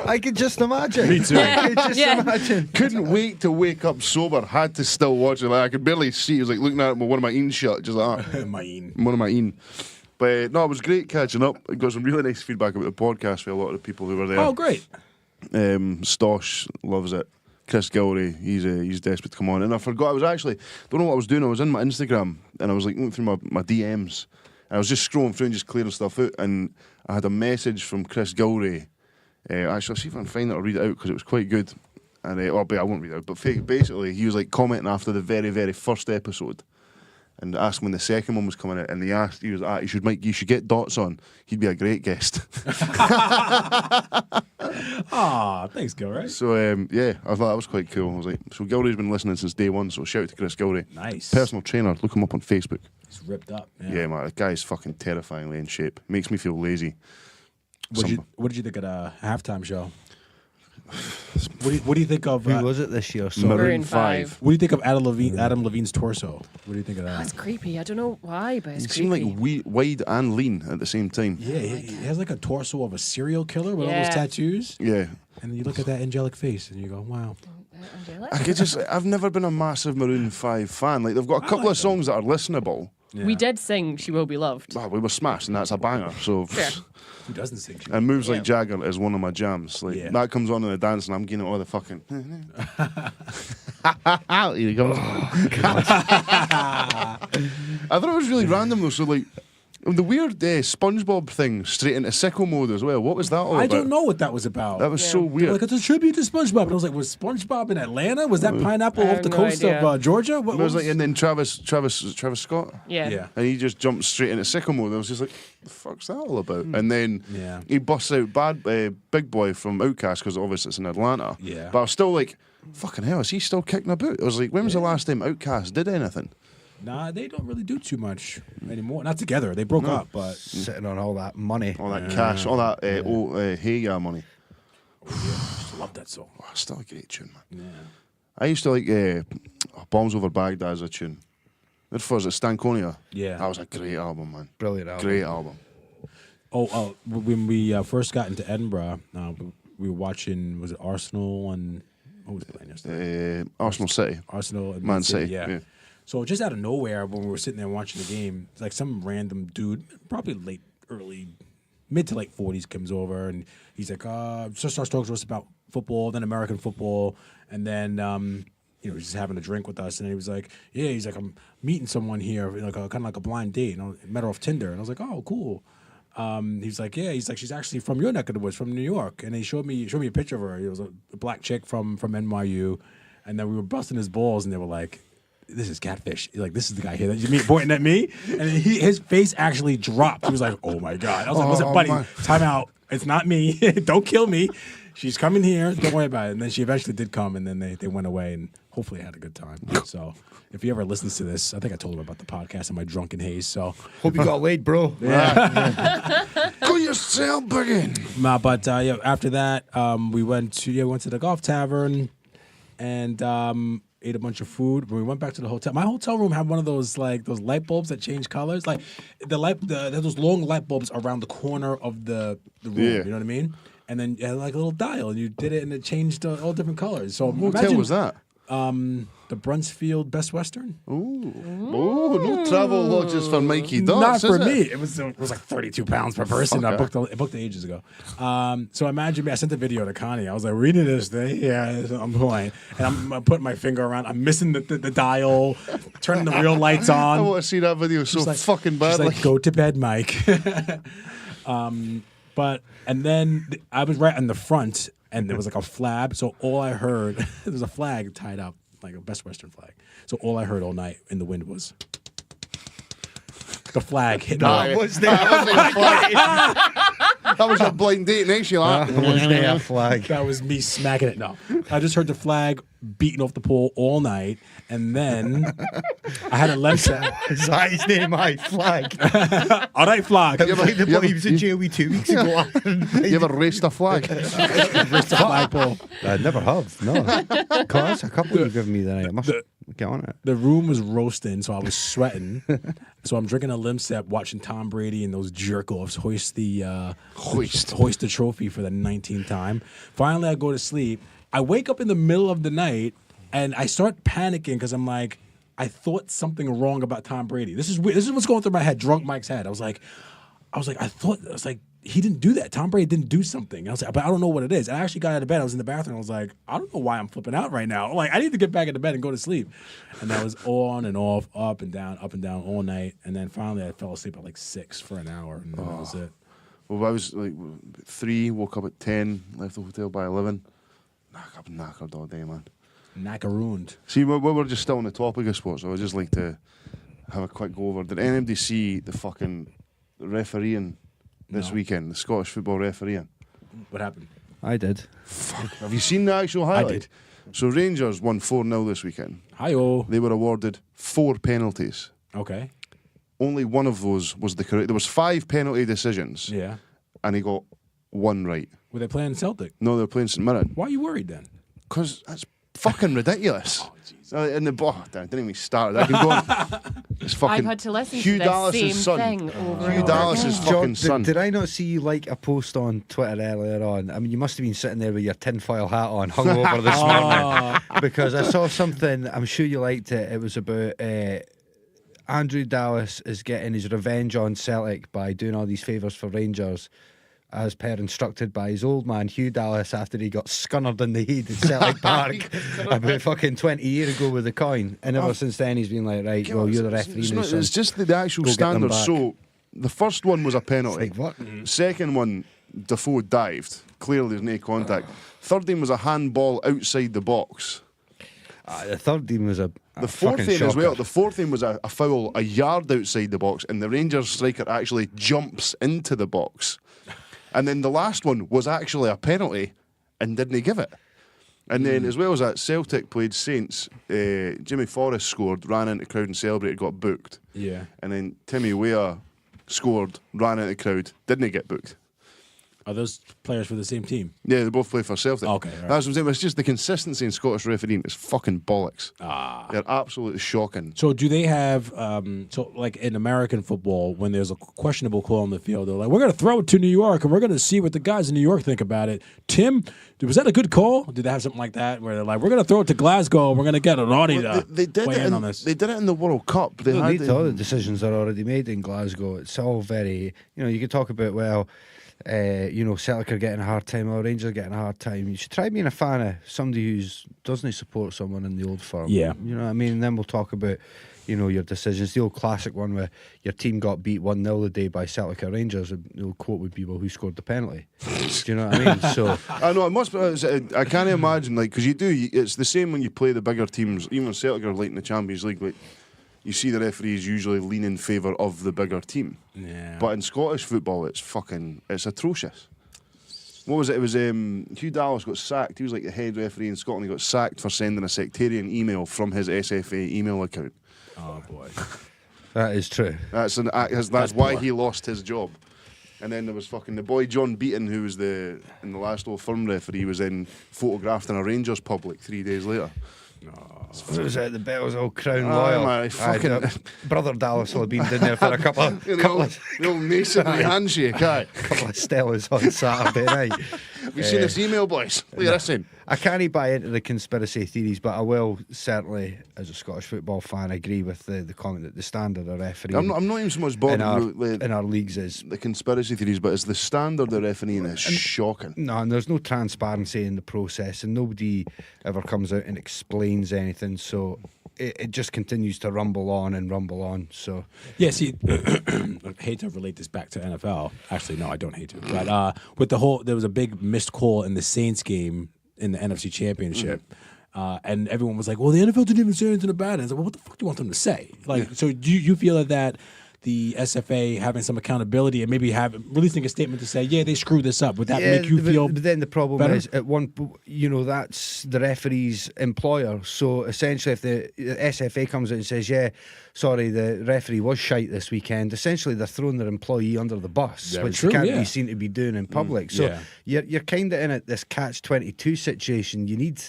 I could just imagine. Me too. I could just Yeah. imagine. Couldn't wait to wake up sober. Had to still watch it. Like, I could barely see. I was like looking at it with one of my eating shut, just like that. One of my eating. But no, it was great catching up. I got some really nice feedback about the podcast for a lot of the people who were there. Oh, great. Stosh loves it. Chris Gilray, he's desperate to come on. And I forgot, don't know what I was doing. I was in my Instagram and I was like looking through my DMs. And I was just scrolling through and just clearing stuff out. And I had a message from Chris Gilray. Actually, I'll see if I can find it. I'll read it out because it was quite good. And I won't read it out. But basically, he was like commenting after the very, very first episode. And asked when the second one was coming out, and he was you should get Dots on. He'd be a great guest. Ah, thanks, Gilray. So yeah, I thought that was quite cool. I was like, so Gilray's been listening since day one. So shout out to Chris Gilray. Nice. Personal trainer. Look him up on Facebook. He's ripped up. Yeah, man, the guy's fucking terrifyingly in shape. Makes me feel lazy. What did you think of the halftime show? What do you think of? Who was it this year? Sorry. Maroon 5. What do you think of Adam Levine's torso? What do you think of that? That's creepy. I don't know why, but it's He seemed creepy. like wide and lean at the same time. Yeah, he has like a torso of a serial killer with all those Yeah. tattoos. Yeah. And then you look at that angelic face and you go, wow. Angelic? I've never been a massive Maroon 5 fan. Like, they've got a couple of songs that are listenable. Yeah. We did sing "She Will Be Loved." Well, we were smashed, and that's a banger. So, Fair. Who doesn't sing? and Moves Like Jagger is one of my jams. Like Yeah. that comes on in the dance, and I'm getting all the fucking. Here he comes. I thought it was really random though. So like, the weird SpongeBob thing straight into sicko mode as well. What was that all about? I don't know what that was about. That was so They were weird. like, it's a tribute to SpongeBob. And I was like, was SpongeBob in Atlanta? Was that pineapple I off have the no coast idea. of Georgia? What It was like, and then Travis Scott. Yeah. And he just jumped straight into sicko mode. I was just like, the fuck's that all about? And then Yeah. he busts out Big Boy from Outkast because obviously it's in Atlanta. Yeah. But I was still like, fucking hell, is he still kicking about? I was like, when was the last time Outkast did anything? Nah, they don't really do too much anymore. Not together. They broke up, but Sitting on all that money. All that cash, all that Hey Ya money. I just love that song. Oh, still a great tune, man. Yeah. I used to like Bombs Over Baghdad as a tune. That was at Stankonia. Yeah. That was a great album, man. Brilliant album. Great album. When we first got into Edinburgh, we were watching, was it Arsenal and, what was playing yesterday? Arsenal City. Arsenal and Man City, yeah. So just out of nowhere, when we were sitting there watching the game, it's like some random dude, probably mid to late 40s, comes over and he's like, just starts talking to us about football, then American football, and then he's just having a drink with us, and he was like, I'm meeting someone here, like kind of like a blind date, and I met her off Tinder, and I was like, oh, cool. He's like, she's actually from your neck of the woods, from New York, and he showed me a picture of her. It was a black chick from NYU, and then we were busting his balls, and they were like, this is catfish. Like, this is the guy here that you meet pointing at me. And his face actually dropped. He was like, oh my God. I was like, listen, buddy, man. time out. It's not me. Don't kill me. She's coming here. Don't worry about it. And then she eventually did come, and then they went away, and hopefully had a good time. So if he ever listens to this, I think I told him about the podcast in my drunken haze. So Hope you got laid, bro. Go yourself, biggin. Nah, but after that, we went to the golf tavern, and ate a bunch of food. When we went back to the hotel, my hotel room had one of those those light bulbs that change colors, like those long light bulbs around the corner of the room. Yeah. You know what I mean? And then you had like a little dial, and you did it, and it changed all different colors. So What hotel was that? The Brunsfield Best Western. Oh, no travel lodges for Mikey Ducks, Not for is me. it? It was like £32 per person. I booked it ages ago. So imagine me. I sent the video to Connie. I was like, reading this thing. Yeah, I'm playing. And I'm putting my finger around. I'm missing the dial, turning the real lights I on. want to see that video so fucking She's badly. like, go to bed, Mike. And then I was right in the front, and there was like a flab. So all I heard, there was a flag tied up, like a Best Western flag. So all I heard all night in the wind was the flag hitting. That was a blind date next year. Was there a flag? That was me smacking it. No, I just heard the flag beating off the pole all night, and then I had a left set. Is that his name? My flag. All right, flag. It was like the boy he was in jail with 2 weeks ago. You ever raced a flag? Raced the flagpole. I never have. No. Class, a couple you've given me the night. I must get on it. The room was roasting, so I was sweating. So I'm drinking a limsep, watching Tom Brady and those jerk-offs hoist the trophy for the 19th time. Finally, I go to sleep. I wake up in the middle of the night, and I start panicking because I'm like, I thought something wrong about Tom Brady. This is weird. This is what's going through my head, drunk Mike's head. I was like, he didn't do that. Tom Brady didn't do something. I was like, but I don't know what it is. And I actually got out of bed. I was in the bathroom. I was like, I don't know why I'm flipping out right now. Like, I need to get back into bed and go to sleep. And that was on and off, up and down all night. And then finally I fell asleep at like 6 for an hour, and that was it. Well, I was like 3, woke up at 10, left the hotel by 11. Knackered all day, man. Knackerooned. See, we're just still on the topic of sports, so I'd just like to have a quick go over. Did anybody see the fucking refereeing this weekend? The Scottish football refereeing? What happened? I did. Fuck. Have you seen the actual highlight? I did. So Rangers won 4-0 this weekend. Hi-oh. They were awarded 4 penalties. Okay. Only one of those was the correct. There was 5 penalty decisions. Yeah. And he got 1 right. Were they playing Celtic? No, they were playing St Mirren. Why are you worried then? Because that's fucking ridiculous. Oh, Jesus. In the didn't even start. I can go on. It's fucking I've had to listen Hugh to this Dallas's same son. thing over Hugh and Dallas's over. fucking son. Did I not see you like a post on Twitter earlier on? I mean, you must have been sitting there with your tinfoil hat on, hungover this morning. Because I saw something, I'm sure you liked it. It was about Andrew Dallas is getting his revenge on Celtic by doing all these favours for Rangers, as per instructed by his old man Hugh Dallas after he got scunnered in the head at Celtic Park about fucking 20 years ago with the coin. And ever since then he's been like, right, well, you're the referee now, son. It's just the actual Go get them standards. back. So the first one was a penalty. Like, what? Second one, Defoe dived. Clearly there's no contact. Third one was a handball outside the box. The third team was a The fourth fucking thing as well. shocker. The fourth thing was a foul a yard outside the box, and the Rangers striker actually jumps into the box. And then the last one was actually a penalty, and didn't give it. And then, as well as that, Celtic played Saints. Jimmy Forrest scored, ran into the crowd and celebrated, got booked. Yeah. And then Timmy Weah scored, ran into the crowd, didn't get booked. Are those players for the same team? Yeah, they both play for Celtic. Okay, right. That's what I'm saying. It's just the consistency in Scottish refereeing is fucking bollocks. Ah. They're absolutely shocking. So do they have, so like in American football, when there's a questionable call on the field, they're like, we're going to throw it to New York and we're going to see what the guys in New York think about it. Tim, was that a good call? Did they have something like that where they're like, we're going to throw it to Glasgow and we're going to get an audience They did weigh it in on this? They did it in the World Cup. They No had need to. All the decisions are already made in Glasgow. It's all very, you could talk about, well, Celtic are getting a hard time, or Rangers are getting a hard time. You should try being a fan of somebody who doesn't support someone in the old firm. Yeah. You know what I mean? And then we'll talk about, your decisions. The old classic one where your team got beat 1-0 the day by Celtic or Rangers, and the old quote would be, well, who scored the penalty? Do you know what I mean? So I know it must be. I can't imagine, like, because it's the same when you play the bigger teams. Even when Celtic are late in the Champions League, like, you see the referees usually lean in favour of the bigger team. Yeah. But in Scottish football, it's atrocious. What was it? It was Hugh Dallas got sacked. He was like the head referee in Scotland. He got sacked for sending a sectarian email from his SFA email account. Oh, boy. that is true. That's why he lost his job. And then there was fucking the boy John Beaton, who was in the last Old Firm referee, was then photographed in a Rangers pub like 3 days later. So it was at the Bells Old Crown Aye, Royal. man, fucking- Brother Dallas will have been down there for a couple of The old masonry handshake, aye. couple of Stellas on Saturday night. Have you seen this email, boys? Look at this in. I can't buy into the conspiracy theories, but I will certainly, as a Scottish football fan, agree with the comment that the standard of refereeing I'm not even so much bothered with in our leagues is the conspiracy theories, but it's the standard of refereeing is shocking. no, and there's no transparency in the process, and nobody ever comes out and explains anything. So it just continues to rumble on and rumble on. So Yeah, see, I hate to relate this back to NFL. Actually, no, I don't hate to. But with the whole, there was a big missed call in the Saints game in the NFC Championship. And everyone was like, well, the NFL didn't even say anything about it. I was like, well, what the fuck do you want them to say? Like, so do you feel that the SFA having some accountability and maybe releasing a statement to say, yeah, they screwed this up, would that make you feel But then the problem better? is, that's the referee's employer. So essentially, if the SFA comes out and says, yeah, sorry, the referee was shite this weekend, essentially they're throwing their employee under the bus, Very which true, they can't yeah. be seen to be doing in public. So yeah. you're kind of in this catch-22 situation. You need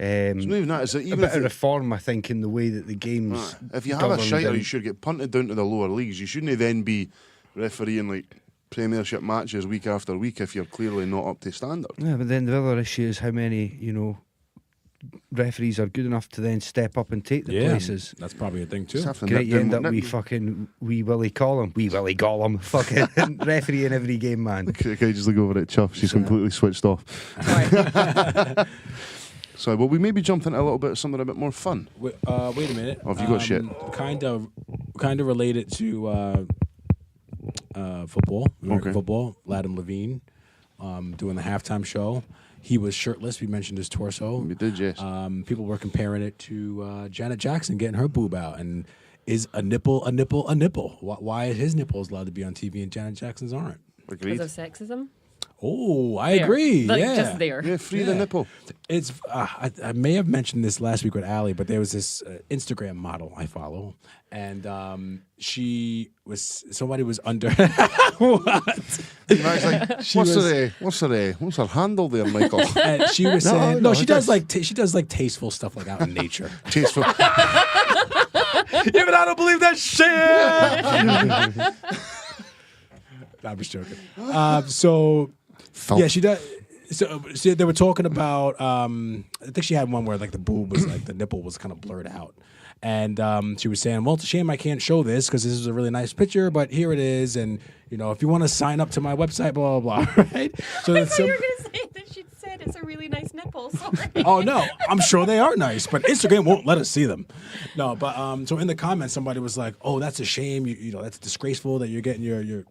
It's not even that. It's a even bit if of reform, I think, in the way that the game's if you have a governed shiter, and- you should get punted down to the lower leagues. You shouldn't then be refereeing like Premiership matches week after week if you're clearly not up to standard. Yeah, but then the other issue is how many, referees are good enough to then step up and take the places. That's probably a thing too. Just have to Great, nip you end them- up nip- wee Willie Gollum, fucking referee in every game, man. Okay, just look over at Chuff. She's completely switched off. Sorry. So, well, we maybe jump into a little bit of something a bit more fun. Wait a minute. Oh, have you got shit? Kind of related to football. American Okay. football. Adam Levine doing the halftime show. He was shirtless. We mentioned his torso. We did, yes. People were comparing it to Janet Jackson getting her boob out. And is a nipple a nipple a nipple? Why is his nipples allowed to be on TV and Janet Jackson's aren't? Agreed. Because of sexism. Oh, I There. agree. Like, yeah. just there. Yeah, free the Yeah. nipple. It's I may have mentioned this last week with Allie, but there was this Instagram model I follow, and somebody was under what? Max like, what's her handle there, Michael? And she was saying no, she does like tasteful stuff like out in nature. Tasteful. Even I don't believe that shit. I'm just joking. Yeah, she does. So they were talking about. I think she had one where like the boob was like the nipple was kind of blurred out, and she was saying, "Well, it's a shame I can't show this because this is a really nice picture, but here it is, and if you want to sign up to my website, blah blah blah." Right? So I that's thought you were going to say that she said it's a really nice nipple. Sorry. Oh no, I'm sure they are nice, but Instagram won't let us see them. No, but so in the comments, somebody was like, "Oh, that's a shame. You know, that's disgraceful that you're getting your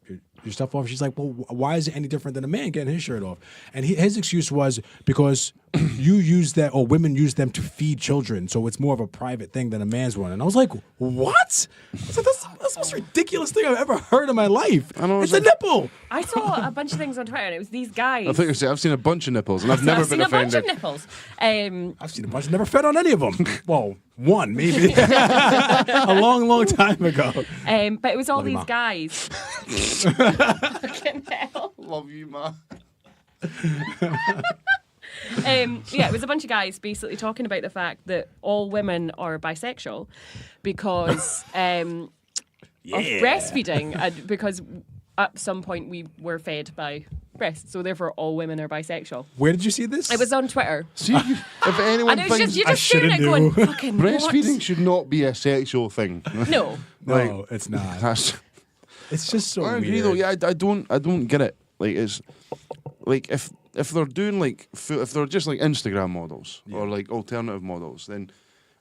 stuff off." She's like, "Well, why is it any different than a man getting his shirt off?" And his excuse was because you use that, or women use them to feed children, so it's more of a private thing than a man's one. And I was like, "What?" I was like, that's the most ridiculous thing I've ever heard in my life. It's a nipple. I saw a bunch of things on Twitter, and it was these guys. I think you say I've seen a bunch of nipples, and I've never I've been seen a bunch offended. of nipples. I've seen a bunch, never fed on any of them. Well, one maybe a long time ago. But it was all Love you, these Ma. guys. Fucking hell. Love you, ma. Yeah, it was a bunch of guys basically talking about the fact that all women are bisexual because of breastfeeding, and because at some point we were fed by breasts, so therefore all women are bisexual. Where did you see this? It was on Twitter. See, if anyone And it was thinks just, you're just shoulda staring at knew. going, fucking breastfeeding what? should not be a sexual thing. No. No, it's not. That's. It's just so I weird. agree though. Yeah, I don't get it. Like it's like if they're doing like if they're just like Instagram models or like alternative models, then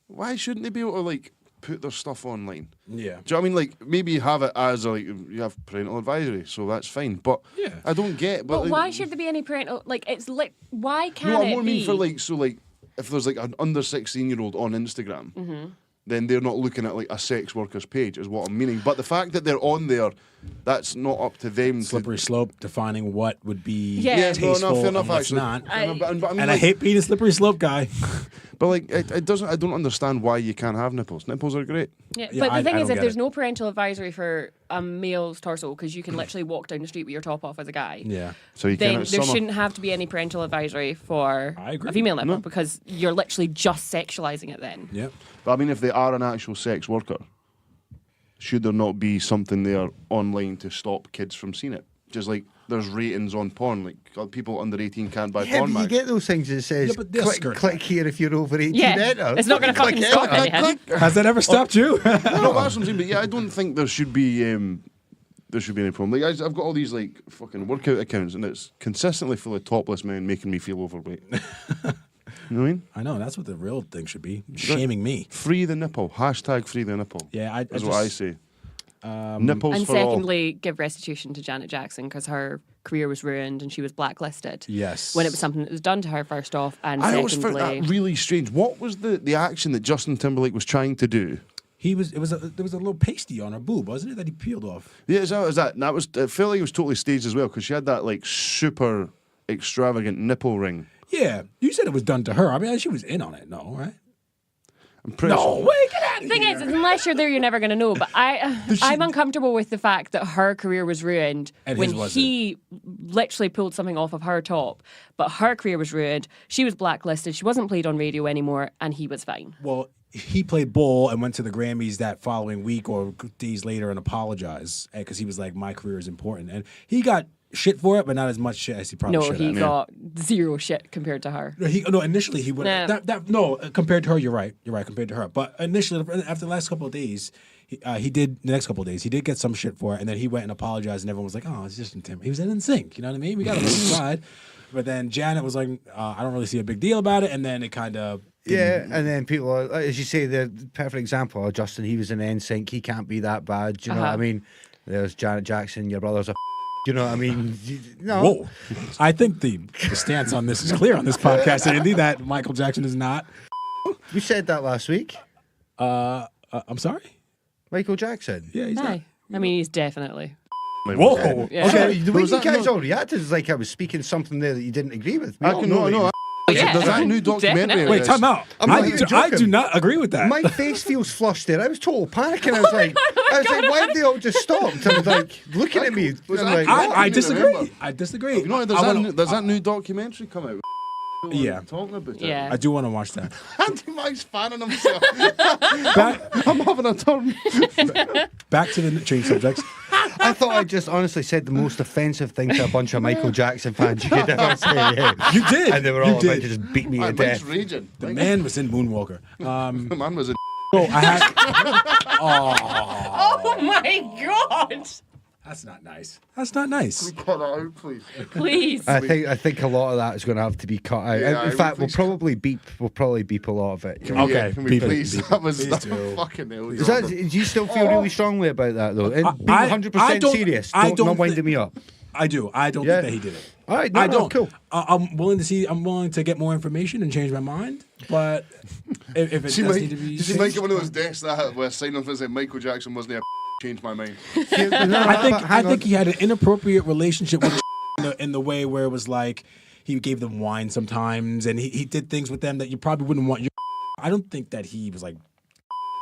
why shouldn't they be able to like put their stuff online? Yeah. Do you know what I mean? Like maybe you have it as like you have parental advisory, so that's fine. But Yeah. I don't get. But like, why should there be any parental, like, it's like, why can't No, I it more be? mean for like so like if there's like an under 16-year-old on Instagram. Mm-hmm. Then they're not looking at like a sex worker's page, is what I'm meaning. But the fact that they're on there, that's not up to them. Slippery slope, defining what would be Yeah. Yeah, tasteful fair and enough. what's Actually, not. But I mean, And I like- hate being a slippery slope guy. But like, it doesn't. I don't understand why you can't have nipples. Nipples are great. Yeah, Yeah, but the I thing is, don't if get there's it. no parental advisory for a male's torso, because you can literally walk down the street with your top off as a guy. Yeah. So you Then can there shouldn't have to be any parental advisory for I agree. a female nipple, because you're literally just sexualizing it then. Yep. But I mean, if they are an actual sex worker, should there not be something there online to stop kids from seeing it? Just like there's ratings on porn, like people under 18 can't buy Yeah, porn. but you get those things that says Yeah, but they'll skirt click here if you're over 18. Yeah, enter. it's not going to fucking stop anything. Has that ever stopped you? No, that's what I'm saying. But yeah, I don't think there should be any problem. Like I've got all these like fucking workout accounts, and it's consistently full of topless men making me feel overweight. You know what I mean? I know, that's what the real thing should be. Shaming me. Free the nipple. #free the nipple. Yeah, That's what I say. Nipples And for all. secondly, give restitution to Janet Jackson, because her career was ruined and she was blacklisted. Yes. When it was something that was done to her, first off, and I always found secondly, that really strange. What was the action that Justin Timberlake was trying to do? There was a little pasty on her boob, wasn't it, that he peeled off? Yeah, is that? That was. I felt like it was totally staged as well, because she had that like super extravagant nipple ring. Yeah. You said it was done to her. I mean, she was in on it, no, right? I'm pretty sure. Wait, get out the thing is, unless you're there, you're never going to know. But I'm uncomfortable with the fact that her career was ruined And when his wasn't. he literally pulled something off of her top. But her career was ruined. She was blacklisted. She wasn't played on radio anymore, and he was fine. Well, he played ball and went to the Grammys that following week or days later and apologized because he was like, my career is important. And he got shit for it, but not as much shit as he probably No, should he have. got zero shit compared to her. Initially he would. Nah. Compared to her, you're right. You're right compared to her. But initially, after the last couple of days, he did get some shit for it, and then he went and apologized, and everyone was like, "Oh, it's just Tim." He was in sync. You know what I mean? We got to let him slide. But then Janet was like, "I don't really see a big deal about it," and then it kind of. Yeah, and then people, as you say, the perfect example of Justin, he was in NSYNC, he can't be that bad. Do you know what I mean? There's Janet Jackson, your brother's a you know what I mean? No. Whoa. I think the stance on this is clear on this podcast, Andy, that Michael Jackson is not. We said that last week. I'm sorry? Michael Jackson. Yeah, he's not. Aye. I mean, he's definitely. Whoa. Yeah. Okay, the way Was you that guys not- all reacted is like I was speaking something there that you didn't agree with. We I all can know no, that no. you- Yeah. There's that new documentary. Definitely. Wait, time out. I'm not I even do joking. not agree with that. My face feels flushed there. I was total panicking. I was like, why have they all just stopped? I was like, looking at me. Was I'm that like, cool? what? I I didn't disagree. remember. I disagree. You know, there's that new documentary come out. Yeah. Talking about it. Yeah. I do want to watch that. Andy Mike's fanning himself. Back, I'm having a turn. back to the change subjects. I thought I just honestly said the most offensive thing to a bunch of Michael Jackson fans you could ever say. Yeah. You did. And they were You all about did. to just beat me to Mike's death. raging. The man was in Moonwalker. The man was a. So I had. Oh my god! That's not nice. That's not nice. Cut that out, please. Please. I think a lot of that is going to have to be cut out. Yeah, In fact, please. we'll probably beep a lot of it. Okay, Yeah, can we beep it, please? beep it. That was Please do. fucking hell. Is that, do you still feel really strongly about that though? And being I 100% don't- serious. I Don't, don't not winding think- me up. I do. I don't Yeah. think that he did it. All right, I no, don't. cool. I'm willing to see. I'm willing to get more information and change my mind. But if it See, does Mike, need to be, you see, Mike, one of those desks that had where sign off and said Michael Jackson wasn't a changed my mind. I think he had an inappropriate relationship with in the way where it was like he gave them wine sometimes and he did things with them that you probably wouldn't want your. I don't think that he was like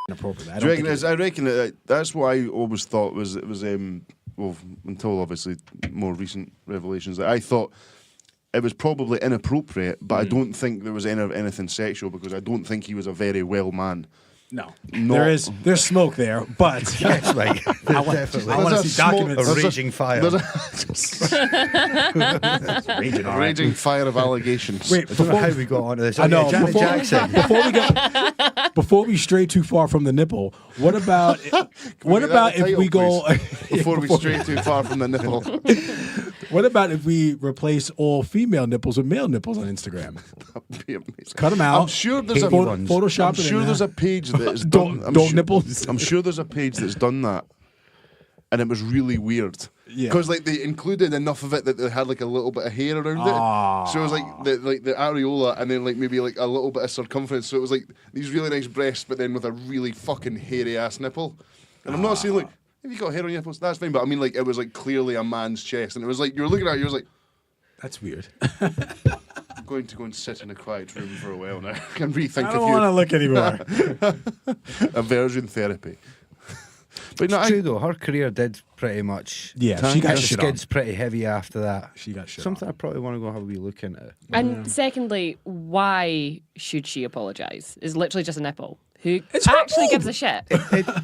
inappropriate. I reckon that's what I always thought was it was well, until obviously more recent revelations that I thought it was probably inappropriate, but I don't think there was anything sexual because I don't think he was a very well man. No, Not- there's smoke there, but Yes, Mike. Definitely. I want There's to a see smoke- documents. A there's a- raging fire. There's Raging, a all right. raging fire of allegations. Wait, I don't know before, how we got onto this. I know. Janet Jackson. Before we stray too far from the nipple, what about if we go before we stray too far from the nipple? What about if we replace all female nipples with male nipples on Instagram? That'd be amazing. Cut them out. I'm sure there's a Photoshop I'm it in sure there. there's a page that's Don't- done. I'm don't sure, nipples. I'm sure there's a page that's done that, and it was really weird. Yeah. Because like they included enough of it that they had like a little bit of hair around it, so it was like the areola and then like maybe like a little bit of circumference. So it was like these really nice breasts, but then with a really fucking hairy ass nipple. And I'm not saying like if you got hair on your nipples, that's fine. But I mean like it was like clearly a man's chest, and it was like you were looking at it, you was like. That's weird. I'm going to go and sit in a quiet room for a while now and rethink I a don't few. want to look anymore. Aversion therapy. But no, It's true though. Her career did pretty much. Yeah, she got hit the shit on. skids pretty heavy after that. She got shit Something I probably want to go have a wee look into. And secondly, why should she apologise? It's literally just a nipple. Who It's her actually boob. gives a shit?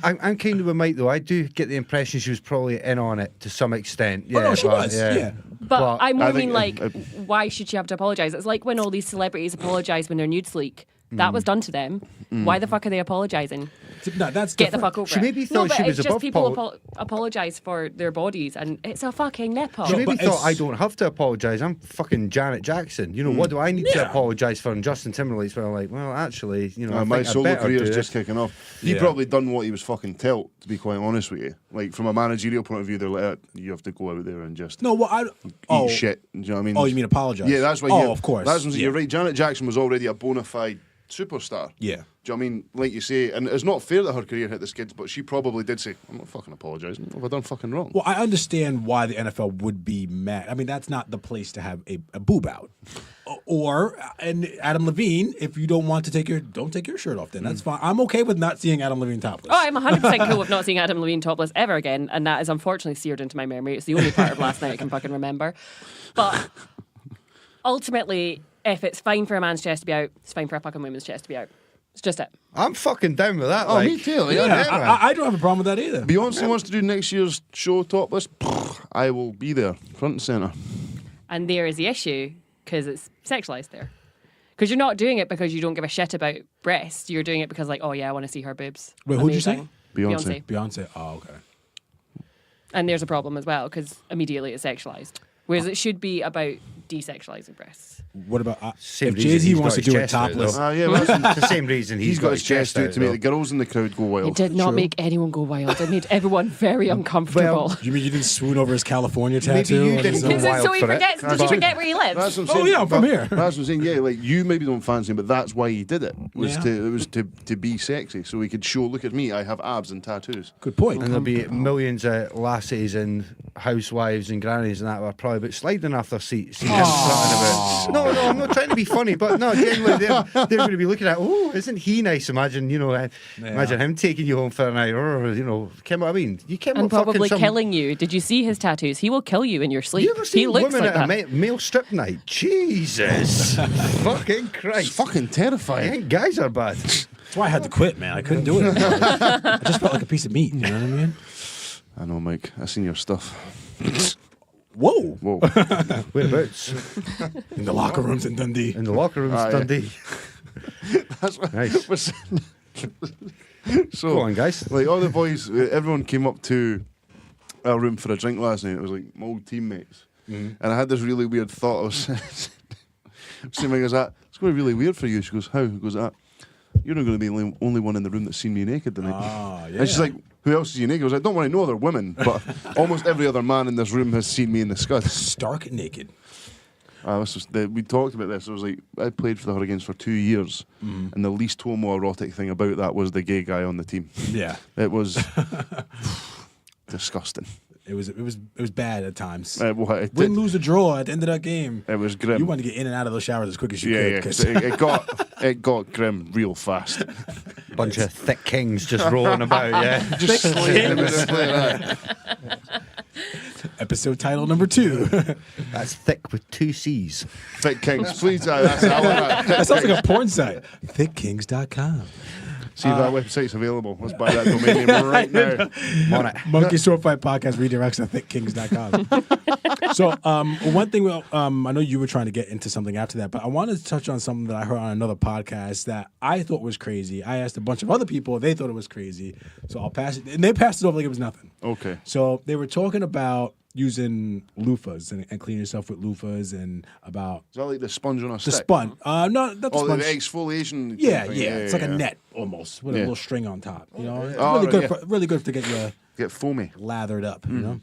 I'm kind of with Mike though. I do get the impression she was probably in on it to some extent. Yeah, no, she but, was, yeah. But I more I mean, think- like, why should she have to apologise? It's like when all these celebrities apologise when their nudes leak. That was done to them. Why the fuck are they apologising? No, that's Get the different. fuck over She it. maybe No, thought but she was it's just above people apologise for their bodies, and it's a fucking nipple. She maybe but thought it's- I don't have to apologise. I'm fucking Janet Jackson. You know, what do I need to Yeah. apologise for? And Justin Timberlake's well, like, well, actually, you know, I my think I solo better career's do just it. kicking off. He Yeah. probably done what he was fucking told, to be quite honest with you. Like, from a managerial point of view, they're like, you have to go out there and just No, well, eat shit. Do you know what I mean? Oh, you mean apologise? Yeah, that's why. Oh, of course. That's what Yeah. you're right. Janet Jackson was already a bona fide superstar. Yeah. Do you know what I mean? Like you say, and it's not fair that her career hit the skids, but she probably did say, I'm not fucking apologising. What have I done fucking wrong? Well, I understand why the NFL would be mad. I mean, that's not the place to have a boob out. And Adam Levine, if you don't want to don't take your shirt off then. That's fine. I'm okay with not seeing Adam Levine topless. Oh, I'm 100% cool with not seeing Adam Levine topless ever again, and that is unfortunately seared into my memory. It's the only part of last night I can fucking remember. But ultimately, if it's fine for a man's chest to be out, it's fine for a fucking woman's chest to be out. It's just it. I'm fucking down with that. Oh, like, me too. Like, Yeah, man. I don't have a problem with that either. Beyonce wants to do next year's show topless. I will be there, front and centre. And there is the issue, because it's sexualised there. Because you're not doing it because you don't give a shit about breasts. You're doing it because, like, oh yeah, I want to see her boobs. Wait, who'd you say? Amazing. Beyonce. Beyonce. Oh, okay. And there's a problem as well, because immediately it's sexualised. Whereas it should be about desexualising breasts. What about Same if reason Jay-Z he's wants to got his do it chest out, topless? though. Yeah, well, It's the same reason he's got his chest out to make though. the girls in the crowd go wild. It did not make anyone go wild. It made everyone very uncomfortable. You mean you didn't swoon over his California Maybe tattoo? you Or didn't his, go Is it wild so he for it. forgets? Did he forget where he lives? That's what I'm Oh, saying. yeah, I'm from But here. That's what I'm saying. Yeah, like you maybe don't fancy him, but that's why he did it. It was to be sexy, so he could show. Look at me, I have abs and tattoos. Good point. And there'll be millions of lassies and housewives and grannies and that were probably about sliding off their seats. See him strutting about. No, I'm not trying to be funny, but no, genuinely, they're going to be looking at, oh, isn't he nice? Imagine, imagine him taking you home for a night, or, Kim, what I mean? You can't And probably killing you. Did you see his tattoos? He will kill you in your sleep. You ever He seen looks women like at that. a male strip night? Jesus. Fucking It's Christ. fucking I terrifying. think guys are bad. That's why I had to quit, man. I couldn't do it anymore. I just felt like a piece of meat. You know what I mean? I know, Mike. I seen your stuff. Whoa. Whoa. Whereabouts? In the locker rooms in Dundee. In the locker rooms, yeah. Dundee. That's what Nice. was. So, Go on, guys. like all the boys, everyone came up to our room for a drink last night. It was like my old teammates, and I had this really weird thought. I was saying, goes, that it's going to be really weird for you. She goes, how? He goes, that you're not going to be the only one in the room that's seen me naked tonight. Ah, yeah. And she's like, who else is you naked? I was like, don't worry, no other women, but almost every other man in this room has seen me in the scud. Stark naked. We talked about this. I was like, I played for the Hurricanes for 2 years, and the least homoerotic thing about that was the gay guy on the team. Yeah. It was disgusting. It was bad at times. It Win, lose, or draw at the end of that game. It was grim. You wanted to get in and out of those showers as quick as you yeah, could. yeah. 'cause- It got grim real fast. Bunch of thick kings just rolling about, yeah. Just slaying them in the play, Episode title number 2. That's thick with 2 C's. Thick Kings, please. That's I want that. That sounds like a porn site. ThickKings.com. See if that website's available. Let's buy that domain name right now. I'm on it. Monkey Sword Fight Podcast redirects to ThickKings.com. So, one thing, I know you were trying to get into something after that, but I wanted to touch on something that I heard on another podcast that I thought was crazy. I asked a bunch of other people, they thought it was crazy. So I'll pass it, and they passed it off like it was nothing. Okay. So they were talking about using loofahs and cleaning yourself with loofahs and about Is that like the sponge on a the stick? spun. No, not the Oh, sponge. the exfoliation. Yeah, thing. yeah. It's like a net almost with a Yeah. little string on top. You know, it's Oh, really good. yeah. Really good to get you Get foamy. lathered up. You know.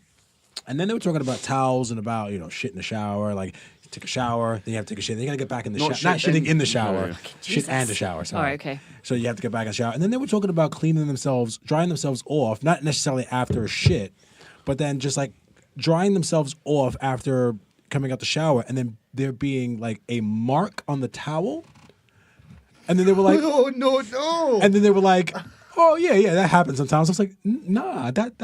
And then they were talking about towels and about shit in the shower. Like you take a shower, then you have to take a shit. Then you gotta get back in the shower. Not shit shitting in the shower. Yeah, yeah. Shit and the shower. Sorry. All right, okay. So you have to get back in the shower, and then they were talking about cleaning themselves, drying themselves off, not necessarily after a shit, but then just like drying themselves off after coming out the shower, and then there being like a mark on the towel, and then they were like, No. and then they were like, oh yeah, that happens sometimes. I was like, nah, that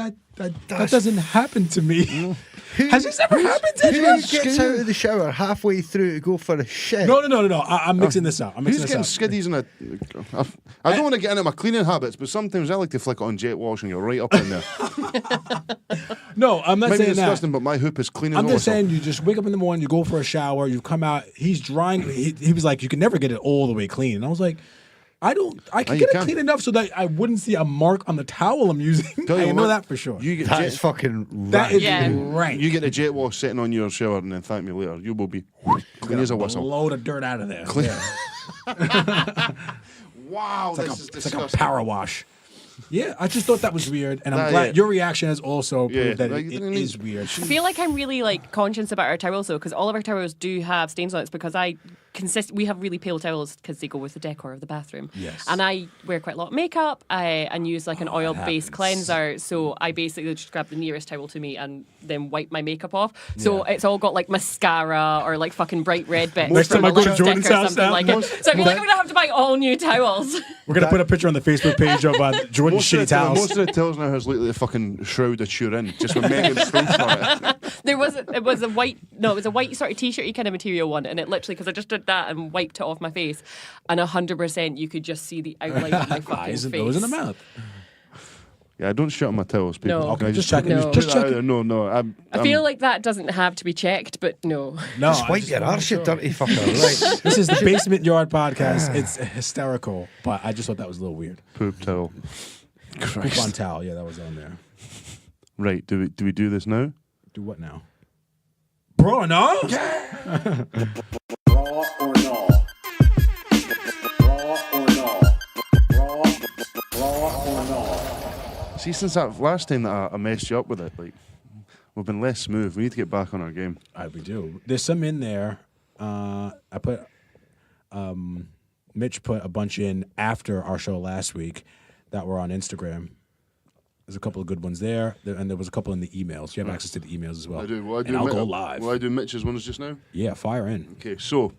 doesn't happen to me. Has this ever happened to Who anyone? gets out of the shower halfway through to go for a shit? No. I'm mixing this up. Who's getting skiddies in a... I don't want to get into my cleaning habits, but sometimes I like to flick it on jet wash and you're right up in there. No, I'm not Maybe saying it's that. disgusting, but my hoop is cleaning I'm all just myself. saying, you just wake up in the morning, you go for a shower, you come out, he's drying. He was like, you can never get it all the way clean. And I was like, I can you get it can. clean enough so that I wouldn't see a mark on the towel I'm using. Tell you I know what, that for sure. You get That jet, is fucking That right. is Yeah. right. you get a jet wash sitting on your shower and then thank me later. You will be clean as a whistle. Blow the dirt out of there. Clean. Yeah. Wow, It's like, this is it's like disgusting. a power wash. Yeah, I just thought that was weird, and I'm Nah, glad yeah. your reaction has also Yeah, proved that like, it you didn't is need- weird. I feel like I'm really like conscious about our towels though, because all of our towels do have stains on it. It's because we have really pale towels because they go with the decor of the bathroom. Yes. And I wear quite a lot of makeup and use like an oil-based happens. cleanser. So I basically just grab the nearest towel to me and then wipe my makeup off. So Yeah. it's all got like mascara or like fucking bright red bits Next from time I a go to lipstick Jordan's or house something now, like it. most- So I feel like I'm gonna have to buy all new towels. We're gonna put a picture on the Facebook page of Jordan's Most of, shitty the, towels. most of the towels now has lately the fucking shroud that you're in, just with Megan's face on it. It was a white sort of t-shirty kind of material one, and it literally, because I just did that and wiped it off my face, and 100% you could just see the outline of my fucking Eyes and face. nose in the mouth. Yeah, I don't shut on my towels, people. No. Can I Just put- checking. No. Just put that out checking. there? No. I feel like that doesn't have to be checked, but no. No, Just I'm wipe just your not arse, you sure. dirty fucker. Right. This is the Basement Yard podcast. It's hysterical, but I just thought that was a little weird. Poop towel. Poop on Christ. towel. Yeah, that was on there. Right, do we do this now? Do what now? Bro, no? Braw or Naw. Braw or Naw. Braw or Naw. See, since that last time that I messed you up with it, like, we've been less smooth. We need to get back on our game. We do. There's some in there. Mitch put a bunch in after our show last week that were on Instagram. There's a couple of good ones there, and there was a couple in the emails. You have access to the emails as well. I do. Will I do and I'll Mi- go live. Will I do Mitch's ones just now? Yeah, fire in. Okay, so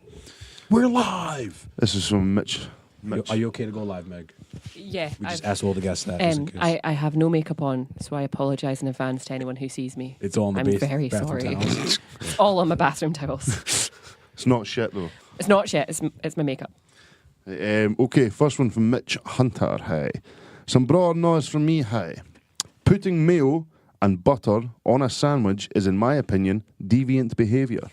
We're live. this is from Mitch. Mitch. Are you okay to go live, Meg? Yeah. We just asked all the guests that. just in case. I have no makeup on, so I apologise in advance to anyone who sees me. It's all in the I'm base- very bathroom sorry. towels. It's all on my bathroom towels. It's not shit though. It's not shit. It's my makeup. Okay, first one from Mitch Hunter. Hi. Some Braw Or Naws from me. Hi. Putting mayo and butter on a sandwich is, in my opinion, deviant behaviour.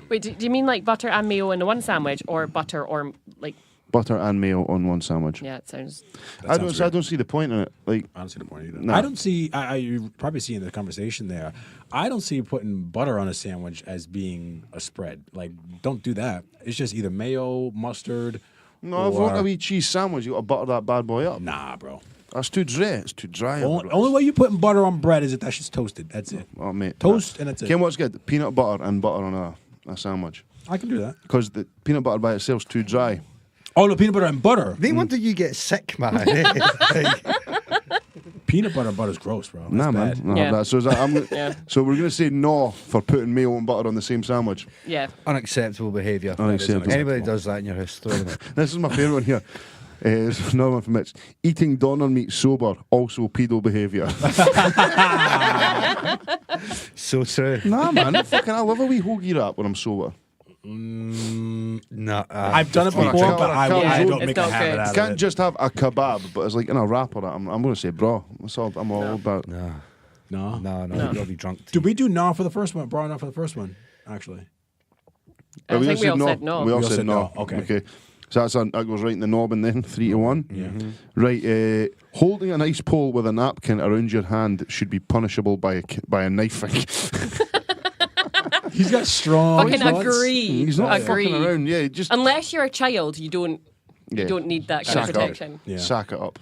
Wait, do you mean like butter and mayo in the one sandwich, or butter or like? Butter and mayo on one sandwich. Yeah, it sounds. I sounds don't see the point in it. Like, I don't see the point either. No. I don't see. You probably see in the conversation there. I don't see putting butter on a sandwich as being a spread. Like, don't do that. It's just either mayo, mustard. no, if you want a wee cheese sandwich, you got to butter that bad boy up. Nah, bro. That's too dry. It's too dry. Only way you putting butter on bread is if that shit's toasted. That's it. Oh, mate. Toast and that's it. Ken, what's good? Peanut butter and butter on a sandwich. I can do that. Because the peanut butter by itself's too dry. Oh no, peanut butter and butter. No wonder you get sick, man. Like, Peanut butter and butter's gross, bro. That's Nah, bad. man. No, Yeah. that, so, is that, Yeah. so we're going to say no for putting mayo and butter on the same sandwich. Yeah. unacceptable behaviour. Unacceptable. Anybody does that in your house, throw them out. This is my favourite one here. There's another one from Mitch. Eating doner meat sober, also pedo behaviour. So true. Nah, man. I love a wee hoagie wrap when I'm sober. No, I've done it Fuck, before, I but I can't- don't it's make a not habit good. out You of can't it. just have a kebab, but it's like in a wrap or that. I'm going to say bra. That's all I'm all about. no, No. you've got to be drunk. Did we do no for the first one? Bro, no for the first one, actually. I think we all no. said no. We all We all said said no. no, okay. So that goes right in the nobbin then, 3-1. Yeah. Right, holding an ice pole with a napkin around your hand should be punishable by a knifing. He's got strong. Fucking thoughts. agree. He's not agree. fucking around. Yeah, just Unless you're a child, you don't need that kind Sack of up. protection. Yeah. sack it up.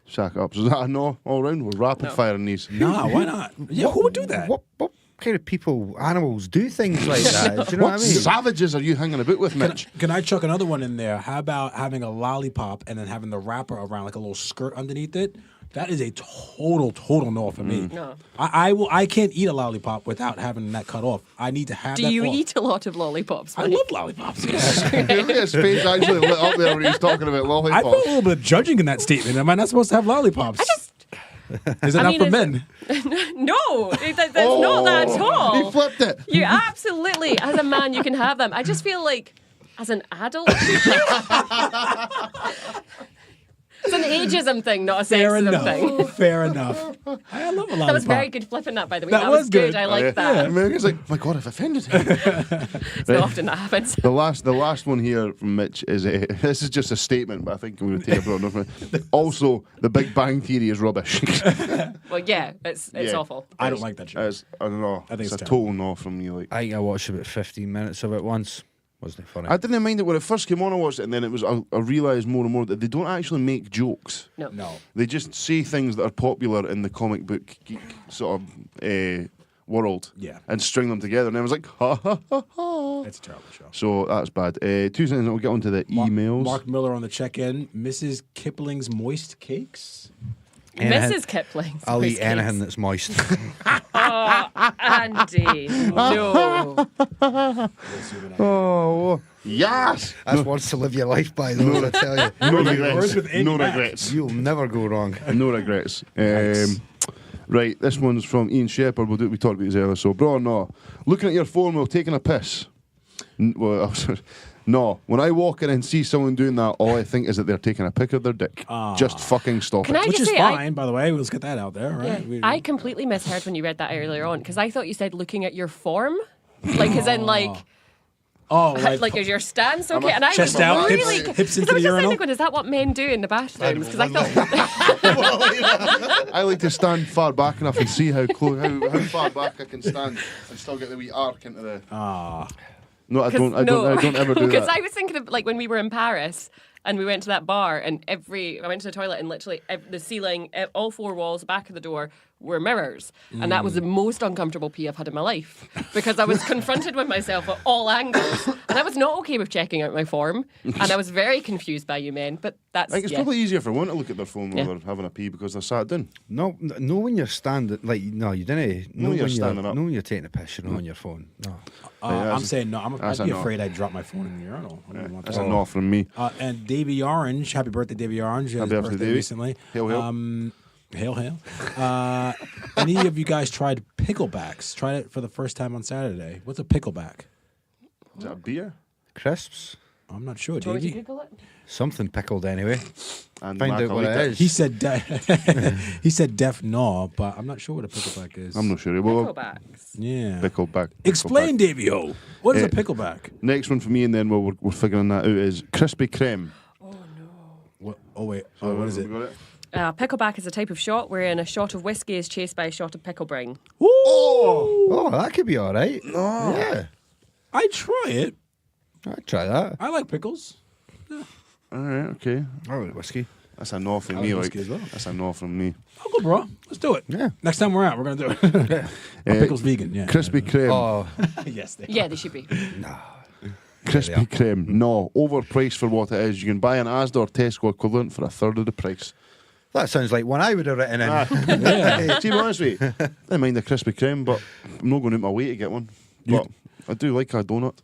Sack it up. So is that a no all round? We're rapid firing these. Nah, why not? Yeah, who would do that? What kind of people, animals, do things like that? Do you know what I mean? Savages are you hanging about with, Mitch? Can I chuck another one in there? How about having a lollipop and then having the wrapper around like a little skirt underneath it? That is a total no for me. No. I can't eat a lollipop without having that cut off. I need to have Do that you off. eat a lot of lollipops? I love lollipops. Yes. Look at his face actually lit up there when he was talking about I lollipops. felt a little bit of judging in that statement. Am I not supposed to have lollipops? Is it not for men? No, that's not that at all. He flipped it. You absolutely, as a man, you can have them. I just feel like, as an adult, it's an ageism thing, not a Fair sexism enough. thing. Fair enough. I love a lollipop. That was very good flipping that, by the way. That That was was good. good. I like Yeah. that. I mean, it's like, my God, I've offended him. It's not often that happens. The last one here from Mitch is this is just a statement, but I think I'm going to take a broad enough. Also, The Big Bang Theory is rubbish. Well, yeah, it's Yeah. awful. I don't like that show. I don't know. I think it's a it's total no from me. Like, I think I watched about 15 minutes of it once. Wasn't it funny? I didn't mind it when it first came on. I watched it, and then it was. I realised more and more that they don't actually make jokes. No. They just say things that are popular in the comic book geek sort of world. Yeah. And string them together, and I was like, ha ha ha ha. It's a terrible show. So that's bad. 2 seconds, I'll get on to the emails. Mark Miller on the check-in. Mrs. Kipling's moist cakes. Mrs. Kipling's I'll moist eat anything cakes. that's moist. Andy, no. Oh, yes! That's once to live your life by, though, I tell you. No Words regrets. with Andy No Mack. regrets. You'll never go wrong. No regrets. Nice. Right, this one's from Ian Shepherd. We talked about this earlier. So, Braw or Naw, looking at your phone while taking a piss. No, when I walk in and see someone doing that, all I think is that they're taking a pic of their dick. Just fucking stop Can it. I Which just is say, fine, by the way. Let's get that out there, right? Yeah. I completely misheard when you read that earlier on because I thought you said looking at your form, like as in like. Oh, Like, is your stance okay? And I chest was out, really, hips into because I the was just urinal? thinking, is that what men do in the bathrooms? Because I thought, I like to stand far back enough and see how close, how far back I can stand and still get the wee arc into the. No, I don't ever do Because that. I was thinking of like when we were in Paris and we went to that bar and I went to the toilet and literally the ceiling, all 4 walls, the back of the door were mirrors. And that was the most uncomfortable pee I've had in my life because I was confronted with myself at all angles. And I was not okay with checking out my form. And I was very confused by you men. But that's, I think it's yeah. probably easier for one to look at their phone while Yeah. they're having a pee because they're sat down. No, when you're standing, like, no, you didn't. No, you're standing up. No, when you're taking a piss, you're not on your phone. No. I'm saying no. I'd that's be a no. afraid I'd drop my phone in the urinal. I don't want That's that. a no from me. And Davey Orange, happy birthday, Davey Orange. His Happy birthday, birthday Davey. recently. Hail, hail. Hail, hail. Any of you guys tried picklebacks? Tried it for the first time on Saturday. What's a pickleback? Is that a beer? Crisps? I'm not sure, Do you want me to Davey. Google it? Something pickled anyway. And Find out what it Macfarlane. is. He said he said deaf no, but I'm not sure what a pickleback is. I'm not sure. Well, Picklebacks. Yeah. pickleback. Explain, Davey-O. What is a Eh, pickleback? Next one for me, and then we're figuring that out, is Krispy Kreme. What? Oh wait. Oh, what is it? We got it? Pickleback is a type of shot wherein a shot of whiskey is chased by a shot of pickle bring. Oh, that could be all right. No. Yeah. I'd try it. I'd try that. I like pickles. All right, okay. I like whiskey. That's a no from I me. like Like, whiskey as well. that's a no from me. I'll go, bro. Let's do it. Yeah. Next time we're out, we're gonna do it. My pickles vegan. Yeah. Krispy Kreme. Oh, yes. They Yeah, they should be. Krispy Kreme. No, overpriced for what it is. You can buy an Asda or Tesco equivalent for a third of the price. that sounds like one I would have written in. To be honest with you, I don't mind the Krispy Kreme, but I'm not going out my way to get one. But I do like a donut.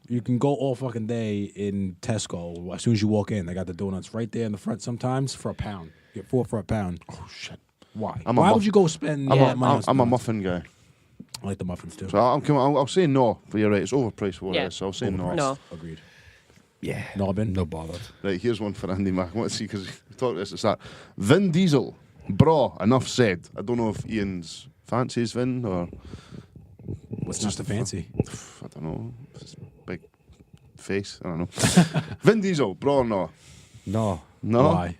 You can go all fucking day in Tesco. As soon as you walk in, they got the donuts right there in the front. Sometimes for £1. You get 4 for £1. Oh shit! Why? I'm a Why muff- would you go spend? I'm, all that money on I'm a donuts? muffin guy, I like the muffins too. so I'll say no. But you're right, it's overpriced for what Yeah. it is. So I'll say no. No. Agreed. Yeah. No, Ben? No bothered. Right, here's one for Andy Mac. I want to see because we talked about this at the start. Vin Diesel, Braw. Enough said. I don't know if Ian's fancies Vin or What's not the fancy? I don't know. His big face. I don't know. Vin Diesel, Braw or Naw? No. No. Why?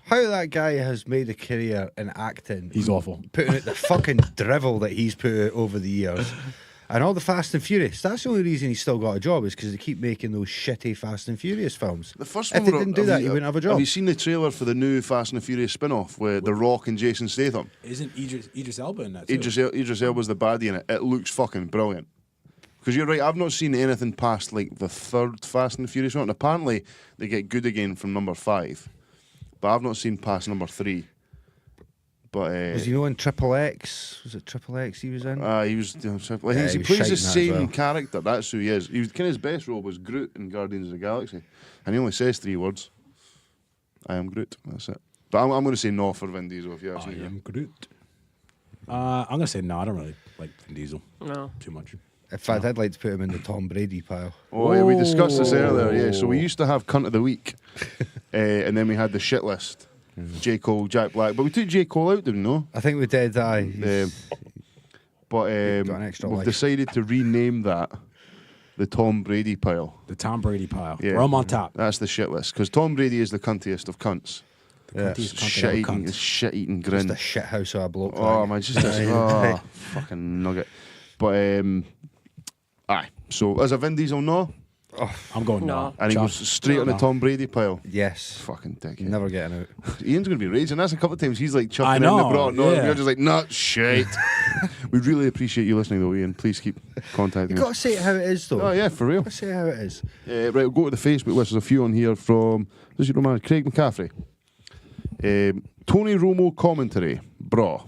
How that guy has made a career in acting. He's awful. Putting out the fucking drivel that he's put out over the years. And all the Fast and Furious. That's the only reason he's still got a job is because they keep making those shitty Fast and Furious films. The first If one they were- didn't do have that, you- he wouldn't have a job. Have you seen the trailer for the new Fast and the Furious spin-off with The Rock and Jason Statham? Isn't Idris Elba in that too? Idris Elba's the baddie in it. It looks fucking brilliant. Because you're right, I've not seen anything past like the third Fast and the Furious one. And apparently they get good again from number 5. but I've not seen past number 3. But Was he in Triple X? Was it Triple X he was in? he was. He he plays was the shite in that as same well. character. That's who he is. He was kind of his best role was Groot in Guardians of the Galaxy, and he only says 3 words. I am Groot. That's it. But I'm going to say no for Vin Diesel if you ask I me. am Groot. I'm gonna say no. I don't really like Vin Diesel No. too much. In fact, I'd like to put him in the Tom Brady pile. Oh, yeah, we discussed this earlier. Yeah, so we used to have cunt of the week, and then we had the shit list. J. Cole, Jack Black, but we took J. Cole out, didn't we? No? I think we did. Got an extra we've life. decided to rename that the Tom Brady pile. The Tom Brady pile. Yeah. Rome on top. That's the shit list because Tom Brady is the cuntiest of cunts. Yeah. Cuntiest cunt that ever cunt. Shit eating grin. Just a shit house of a bloke. Oh like. man, just a fucking nugget. But aye. So as a Vin Diesel, no, I'm going No. no. and he goes straight on the Tom Brady pile. Yes. Fucking dickhead. Never getting out. Ian's gonna be raging. That's a couple of times he's like I chucking in know, the Braw Or Naw, and yeah. we're just like, nah, shit. We really appreciate you listening though, Ian. Please keep contacting You us. got to say it how it is, though. Oh yeah, for real. Got to say it how it is. Right, we'll go to the Facebook list. There's a few on here from this is your man Craig McCaffrey. Tony Romo commentary, Braw.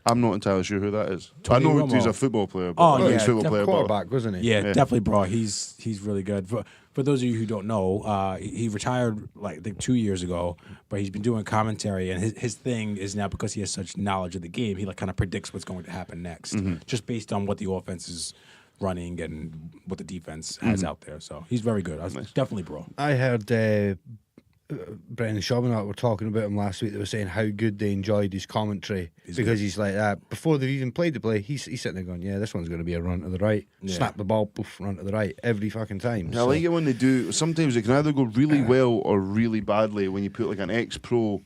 I'm not entirely sure who that is. Tony I know Romo. he's a football player. But Oh, he's yeah, a football player. But Quarterback, wasn't he? Yeah, definitely, bro. He's really good. For those of you who don't know, he retired like I think 2 years ago, but he's been doing commentary, and his thing is now because he has such knowledge of the game, he like kind of predicts what's going to happen next, just based on what the offense is running and what the defense has out there. So he's very good. I was definitely, bro. I heard Brendan Schaub and I were talking about him last week. They were saying how good they enjoyed his commentary because he's like that. Before they've even played the play, he's sitting there going, yeah, this one's going to be a run to the right. Yeah. Snap the ball, poof, run to the right every fucking time. I like it when they do. Sometimes it can either go really well or really badly when you put like an ex-pro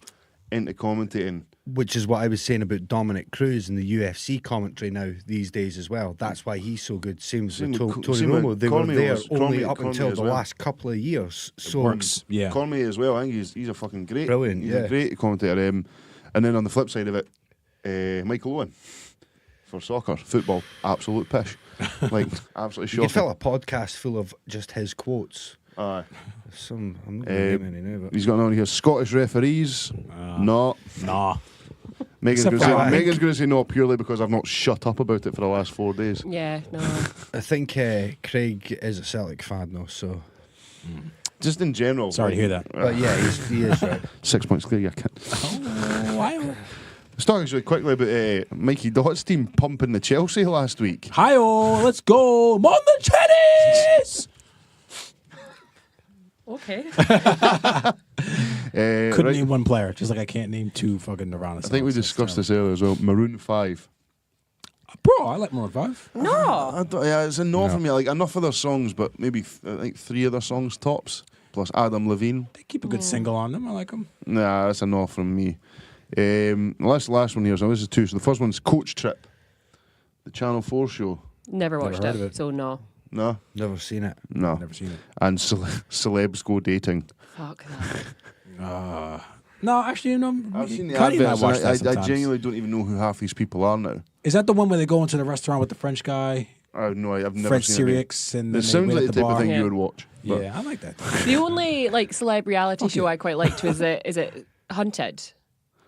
into commentating. Which is what I was saying about Dominic Cruz and the UFC commentary now these days as well. That's why he's so good. Same with Tony Romo. They were there only up until the last couple of years. So Works. Yeah. Conway as well. I think he's a fucking great, Brilliant, He's yeah. a great commentator. And then on the flip side of it, Michael Owen for soccer, football, absolute pish, like absolutely you could fill shocking. a podcast full of just his quotes. Aye. I'm not going to name any now, but He's got on here Scottish referees. No. Nah. Megan's Except going for- to say no purely because I've not shut up about it for the last 4 days. Yeah, no. I think Craig is a Celtic fan though, so. Just in general. Sorry to hear that. But yeah, he is right. 6 points clear, you can't. Oh, Let's talk actually quickly about Mikey Dott's team pumping the Chelsea last week. hi-oh, let's go. I'm on the tennis. Okay. Couldn't Right, name one player, just like I can't name 2 fucking Nirvana songs. I think we discussed this earlier as well. Maroon 5. Bro, I like Maroon 5. No. Yeah, it's a no for me. Like enough of their songs, but maybe I think 3 of their songs tops. Plus Adam Levine. They keep a good single on them. I like them. Nah, that's a no from me. Last one here. So this is 2. So the first one's Coach Trip, the Channel 4 show. Never watched heard of it, it. so no. No, Never seen it. no. Never seen it. And celebs go dating. Fuck that. No, actually, no. I've seen the Cuddy and I adverts. watch and that I sometimes. genuinely don't even know who half these people are now. Is that the one where they go into the restaurant with the French guy, I've never Fred seen it. Sirius, and It then they sounds wait like at the type bar? of thing Yeah. you would watch. But Yeah, I like that. The only like celeb reality show I quite liked was is it Hunted?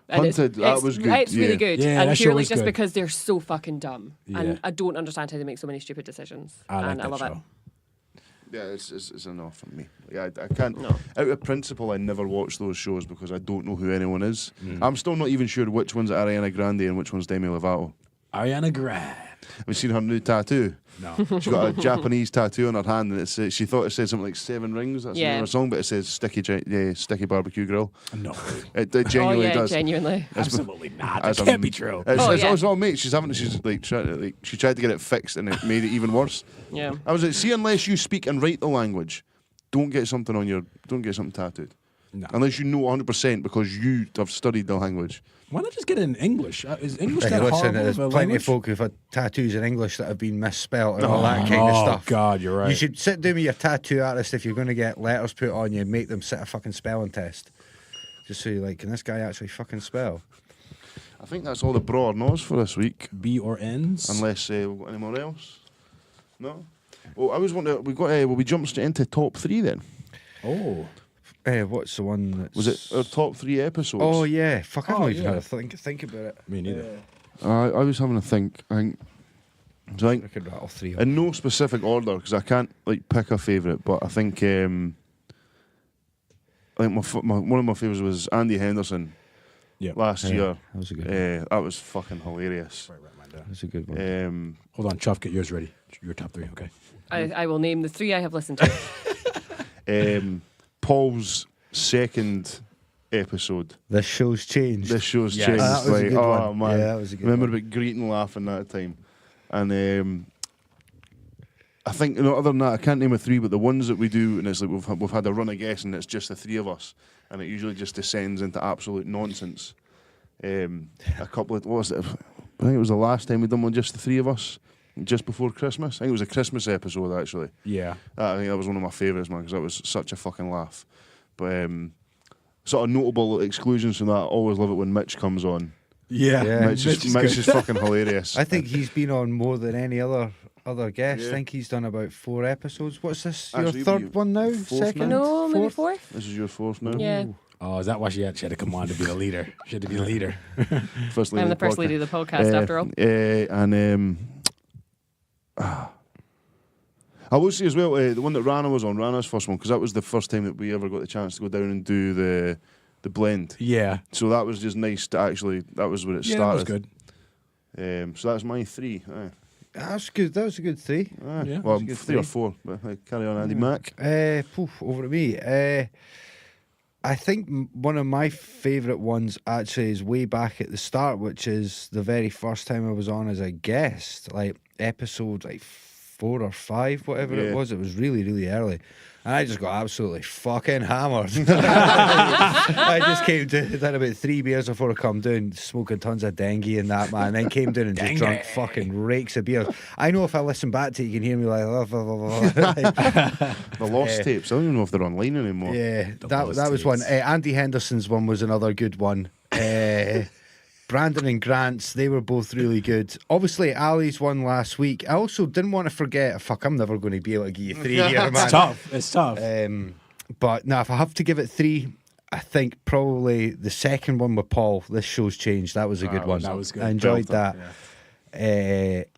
And Hunted, that was good, It's really yeah. good, Yeah, and that show purely was just good. because they're so fucking dumb, Yeah. and I don't understand how they make so many stupid decisions. I like and I that love show. it. yeah, it's enough for me. Yeah, I can't. No. Out of principle, I never watch those shows because I don't know who anyone is. I'm still not even sure which one's Ariana Grande and which one's Demi Lovato. Ariana Grande. Have you seen her new tattoo? No. She's got a Japanese tattoo on her hand, and she thought it said something like 7 rings. That's Yeah. another song, but it says sticky barbecue grill. No. It genuinely oh yeah, does. genuinely. Absolutely not. As That a- can't be true. Oh, yeah. It's all mate. She's like she tried to get it fixed, and it made it even worse. Yeah. I was like, see, unless you speak and write the language, don't get something tattooed. No. Unless you know 100% because you have studied the language. Why not just get it in English? Is English Hey, that listen, horrible there's of a plenty language? of folk who've had tattoos in English that have been misspelt and all that kind of Oh, stuff. God, you're right. You should sit down with your tattoo artist if you're going to get letters put on you and make them sit a fucking spelling test. Just so you're like, can this guy actually fucking spell? I think that's all the Braw Or Naws for this week. B or N's? Unless we've got any more else. No? Well, I was wondering, we jump straight into top 3 then. Oh. What's the one that's... Was it our top 3 episodes? Oh, yeah. Fuck, I Oh, don't even yeah. know how to think about it. Me neither. I was having a think. I think. So I I think could rattle 3 off. in no specific order because I can't like pick a favourite, but I think one of my favourites was Andy Henderson Yep. last year. That was a good one. That was fucking hilarious. That was a good one. Hold on, Chuff, get yours ready. Your top 3, okay? I will name the 3 I have listened to. Paul's second episode. This show's changed. This show's Yes. changed. That was a like, good oh one. man, Yeah, that was a good remember one. about greeting laughing that time, and I think other than that, I can't name a 3, but the ones that we do, and it's like we've had a run of guests, and it's just the 3 of us, and it usually just descends into absolute nonsense. A couple of what was it? I think it was the last time we done one, just the 3 of us, just before Christmas. I think it was a Christmas episode actually. Yeah. I think that was one of my favourites, man, because that was such a fucking laugh. But sort of notable exclusions from that. I always love it when Mitch comes on. Yeah. Yeah. Mitch is fucking hilarious. I think he's been on more than any other guest. Yeah. I think he's done about 4 episodes. What's this? Your Actually, third you- one now? fourth Second? now? No, maybe Fourth? 4th? This is your 4th now. Yeah. Oh, is that why she had to come on to be the leader? She had to be the leader. First lady I'm the of first lady of the podcast, after all. I will say as well, the one that Rana was on, Rana's first one, because that was the first time that we ever got the chance to go down and do the blend. Yeah. So that was just nice to actually, that was where it Yeah, that started. was good. So that's my 3. That's good. That was a good 3. Yeah. Well, That's a good 3 or 3. 4. But carry on, Andy Mac. Over to me. I think one of my favourite ones actually is way back at the start, which is the very first time I was on as a guest, like episode 4 or 5, whatever Yeah. it was. It was really, really early. And I just got absolutely fucking hammered. I just came down, did about 3 beers before I come down, smoking tons of dengue and that, man. And then came down and just drunk fucking rakes of beers. I know if I listen back to it, you can hear me like... The Lost tapes. I don't even know if they're online anymore. Yeah, that was one. Andy Henderson's one was another good one. Brandon and Grant's, they were both really good. Obviously, Ali's one last week. I also didn't want to forget, I'm never going to be able to give you 3 here, man. It's tough. It's tough. But now, if I have to give it 3, I think probably the second one with Paul, This Show's Changed. That was a good one. that was good. I enjoyed Belter. that.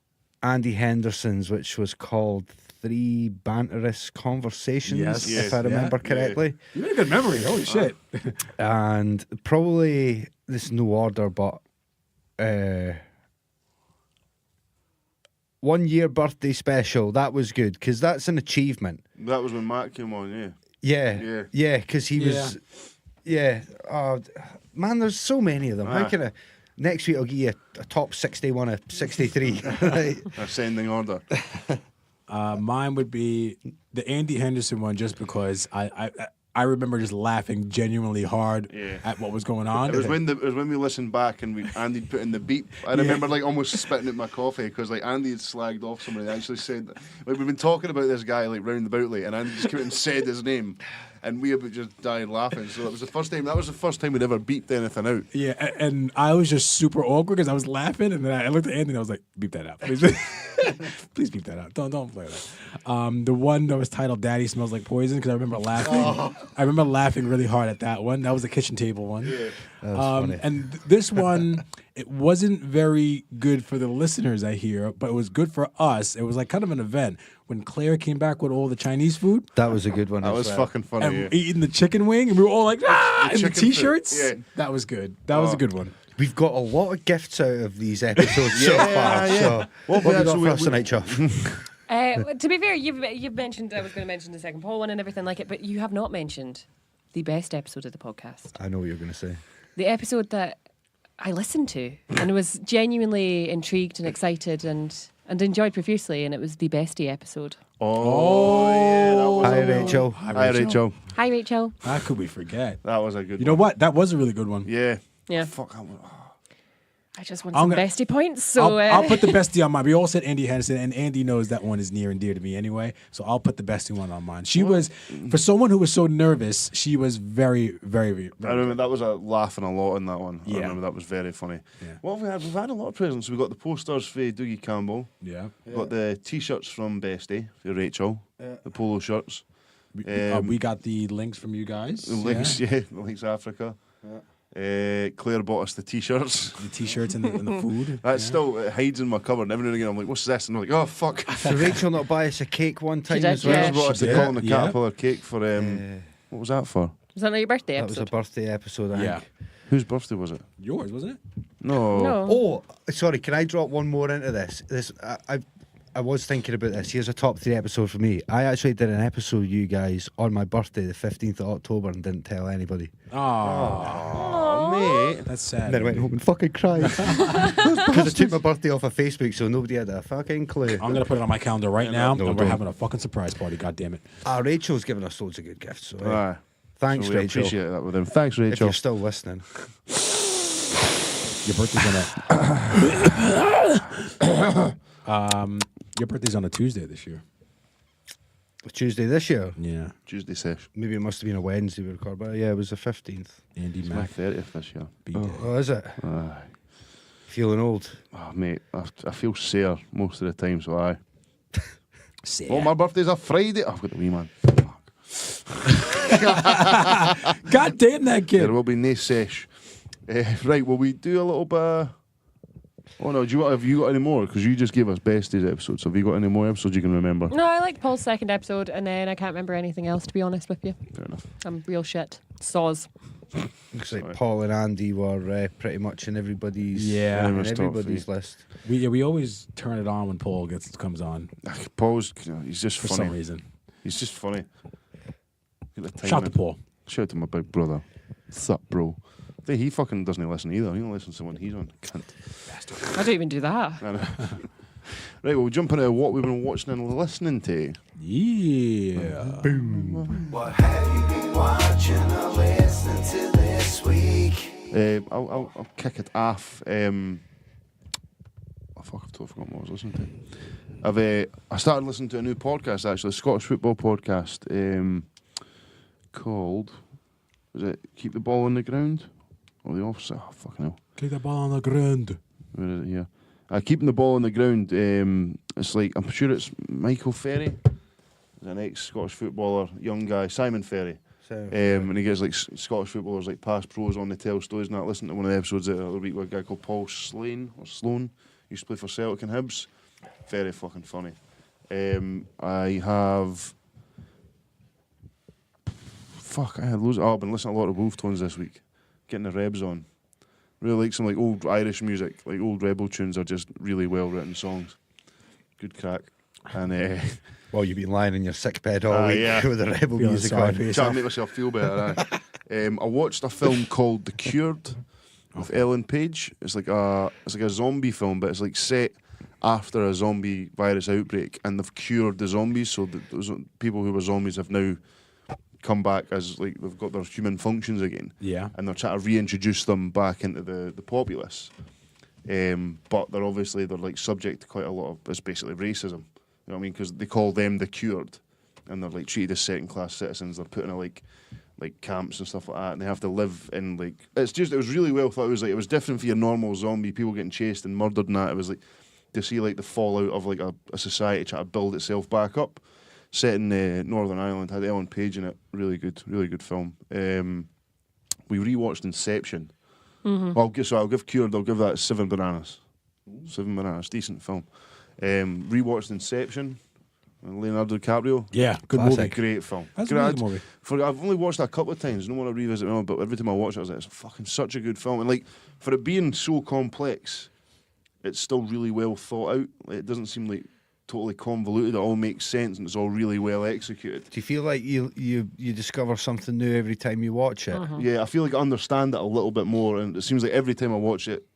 Andy Henderson's, which was called 3 Banterous Conversations, Yes. if I remember correctly. You had a good memory. Holy shit. And probably, this is no order, but 1 year birthday special. That was good because that's an achievement. That was when Matt came on, yeah. Yeah, because he was. Yeah. Oh, man, there's so many of them. How can I? Next week I'll give you a top 61 of 63. Right. Ascending order. Mine would be the Andy Henderson one, just because I remember just laughing genuinely hard at what was going on. It was when we listened back and Andy'd put in the beep. I remember like almost spitting out my coffee because like Andy had slagged off somebody and actually said like we've been talking about this guy like roundaboutly and Andy just came out and said his name and we about just died laughing. So that was the first time we'd ever beeped anything out. Yeah, and I was just super awkward because I was laughing, and then I looked at Andy and I was like, "Beep that out, please, please beep that out. Don't play that." The one that was titled "Daddy Smells Like Poison" because I remember laughing. I remember laughing really hard at that one. That was the kitchen table one. Yeah. That was funny. And this one, it wasn't very good for the listeners, I hear, but it was good for us. It was like kind of an event when Claire came back with all the Chinese food. That was a good one. That as was well. fucking funny. And Yeah. eating the chicken wing, and we were all like, ah, and the chicken food, t-shirts. yeah. That was good. That was a good one. We've got a lot of gifts out of these episodes so far. yeah. So, what Well, have you got so for us tonight, Chuff? To be fair, you've mentioned, I was going to mention the second Paul one and everything like it, but you have not mentioned the best episode of the podcast. I know what you're going to say. The episode that I listened to and was genuinely intrigued and excited and enjoyed profusely, and it was the bestie episode. Oh, yeah. That was Hi, Rachel. Hi, Rachel. Hi, Rachel. How could we forget? That was a good You know one. what? That was a really good one. Yeah. Yeah. Fuck. I just want I'm some gonna- bestie points, so I'll put the bestie on mine. We all said Andy Henderson, and Andy knows that one is near and dear to me anyway. So I'll put the bestie one on mine. She was, for someone who was so nervous, she was very, very, very I remember that was laughing a lot in that one. Yeah. I remember that was very funny. Yeah. What have we had? We've had a lot of presents. We got the posters for Dougie Campbell. Yeah. We got the t-shirts from Bestie for Rachel. The polo shirts. We got the links from you guys. The links, yeah, the links Africa. Claire bought us the t-shirts. The t-shirts and the food. That still hides in my cupboard. And every now and again, I'm like, "What's this?" And I'm like, "Oh fuck!" So Rachel not buy us a cake one time did, as well. yeah. Claire bought us the did. Colin the Yeah. Caterpillar cake for what was that for? Was that not your birthday That was a episode? birthday episode, I Yeah. think. Whose birthday was it? Yours, wasn't it? No. No. Oh, sorry, can I drop one more into this? I was thinking about this. Here's a top 3 episode for me. I actually did an episode with you guys on my birthday, the 15th of October, and didn't tell anybody. Oh, mate. that's sad. And then I went home and fucking cried. Because I took my birthday off of Facebook, so nobody had a fucking clue. I'm gonna put it on my calendar right now, no, and we're don't. having a fucking surprise party. God damn it! Rachel's given us loads of good gifts, so Aye. thanks, So we Rachel. appreciate that with them. Thanks, If Rachel. you're still listening. Your birthday's on a your birthday's on a Tuesday this year. Tuesday this year. Yeah, Tuesday sesh. Maybe it must have been a Wednesday we recorded, but yeah, it was the 15th. Andy It's my Mac 30th this year. B-Day. Oh, is it? Aye. Feeling old. Oh, mate, I feel sore most of the time, so aye. Sad. Oh, my birthday's a Friday. I've got the wee man. God damn that kid! There will be no sesh. Right, will we do a little bit? Oh no, have you got any more? Because you just gave us besties episodes. Have you got any more episodes you can remember? No, I liked Paul's second episode, and then I can't remember anything else, to be honest with you. Fair enough. I'm real shit. Saws. Looks like Paul and Andy were pretty much in everybody's Yeah. in Very much top everybody's three. list. We always turn it on when Paul comes on Paul's, he's just for funny. some reason. He's just funny. Get the Shout out to timing. Paul. Shout out to my big brother. What's up, bro? He fucking doesn't listen either. He only listens to when he's on. Cunt. I don't even do that. I know. Right, well, we'll jump into what we've been watching and listening to. Yeah. What have you been watching or listening to this week? I'll kick it off. Oh fuck, I've totally forgotten what I was listening to. I started listening to a new podcast actually, a Scottish football podcast called, was it Keep the Ball on the Ground? Or the Officer? Oh fucking hell. Kick the ball on the ground. Where is it here? Keeping the Ball on the Ground. It's like, I'm sure it's Michael Ferry. He's an ex-Scottish footballer, young guy, Simon Ferry. And he gets like Scottish footballers, like past pros on the tell stories and that. Listen to one of the episodes the other week with a guy called Paul Sloan. Used to play for Celtic and Hibs. Very fucking funny. I have... Fuck, I had loads. I've been listening to a lot of Wolf Tones this week. Getting the Rebs on. Really like some like old Irish music, like old rebel tunes are just really well written songs. Good crack. And Well, you've been lying in your sick bed all week yeah. with the rebel Feeling music sorry on. for trying to make myself feel better. I watched a film called The Cured with Ellen Page. It's like a zombie film, but it's like set after a zombie virus outbreak, and they've cured the zombies. So those people who were zombies have now come back as like they've got their human functions again. Yeah. And they're trying to reintroduce them back into the populace. But they're like subject to quite a lot of, it's basically racism. You know what I mean? Because they call them the cured, and they're like treated as second class citizens. They're put in like camps and stuff like that, and they have to live in like, it was really well thought. It was different for your normal zombie people getting chased and murdered and that. It was like to see like the fallout of like a society trying to build itself back up. Set in Northern Ireland, had Ellen Page in it. Really good film. We rewatched Inception. Mm-hmm. I'll give Cured. I'll give that 7 bananas. 7 bananas, decent film. Rewatched Inception. Leonardo DiCaprio. Yeah, good Classic. movie. Great film. That's a really good movie. I've only watched that a couple of times. I don't want to revisit it, but every time I watch it, I was like, it's fucking such a good film. And like for it being so complex, it's still really well thought out. Like, it doesn't seem like totally convoluted. It all makes sense and it's all really well executed. Do you feel like you discover something new every time you watch it? Yeah, I feel like I understand it a little bit more, and it seems like every time I watch it,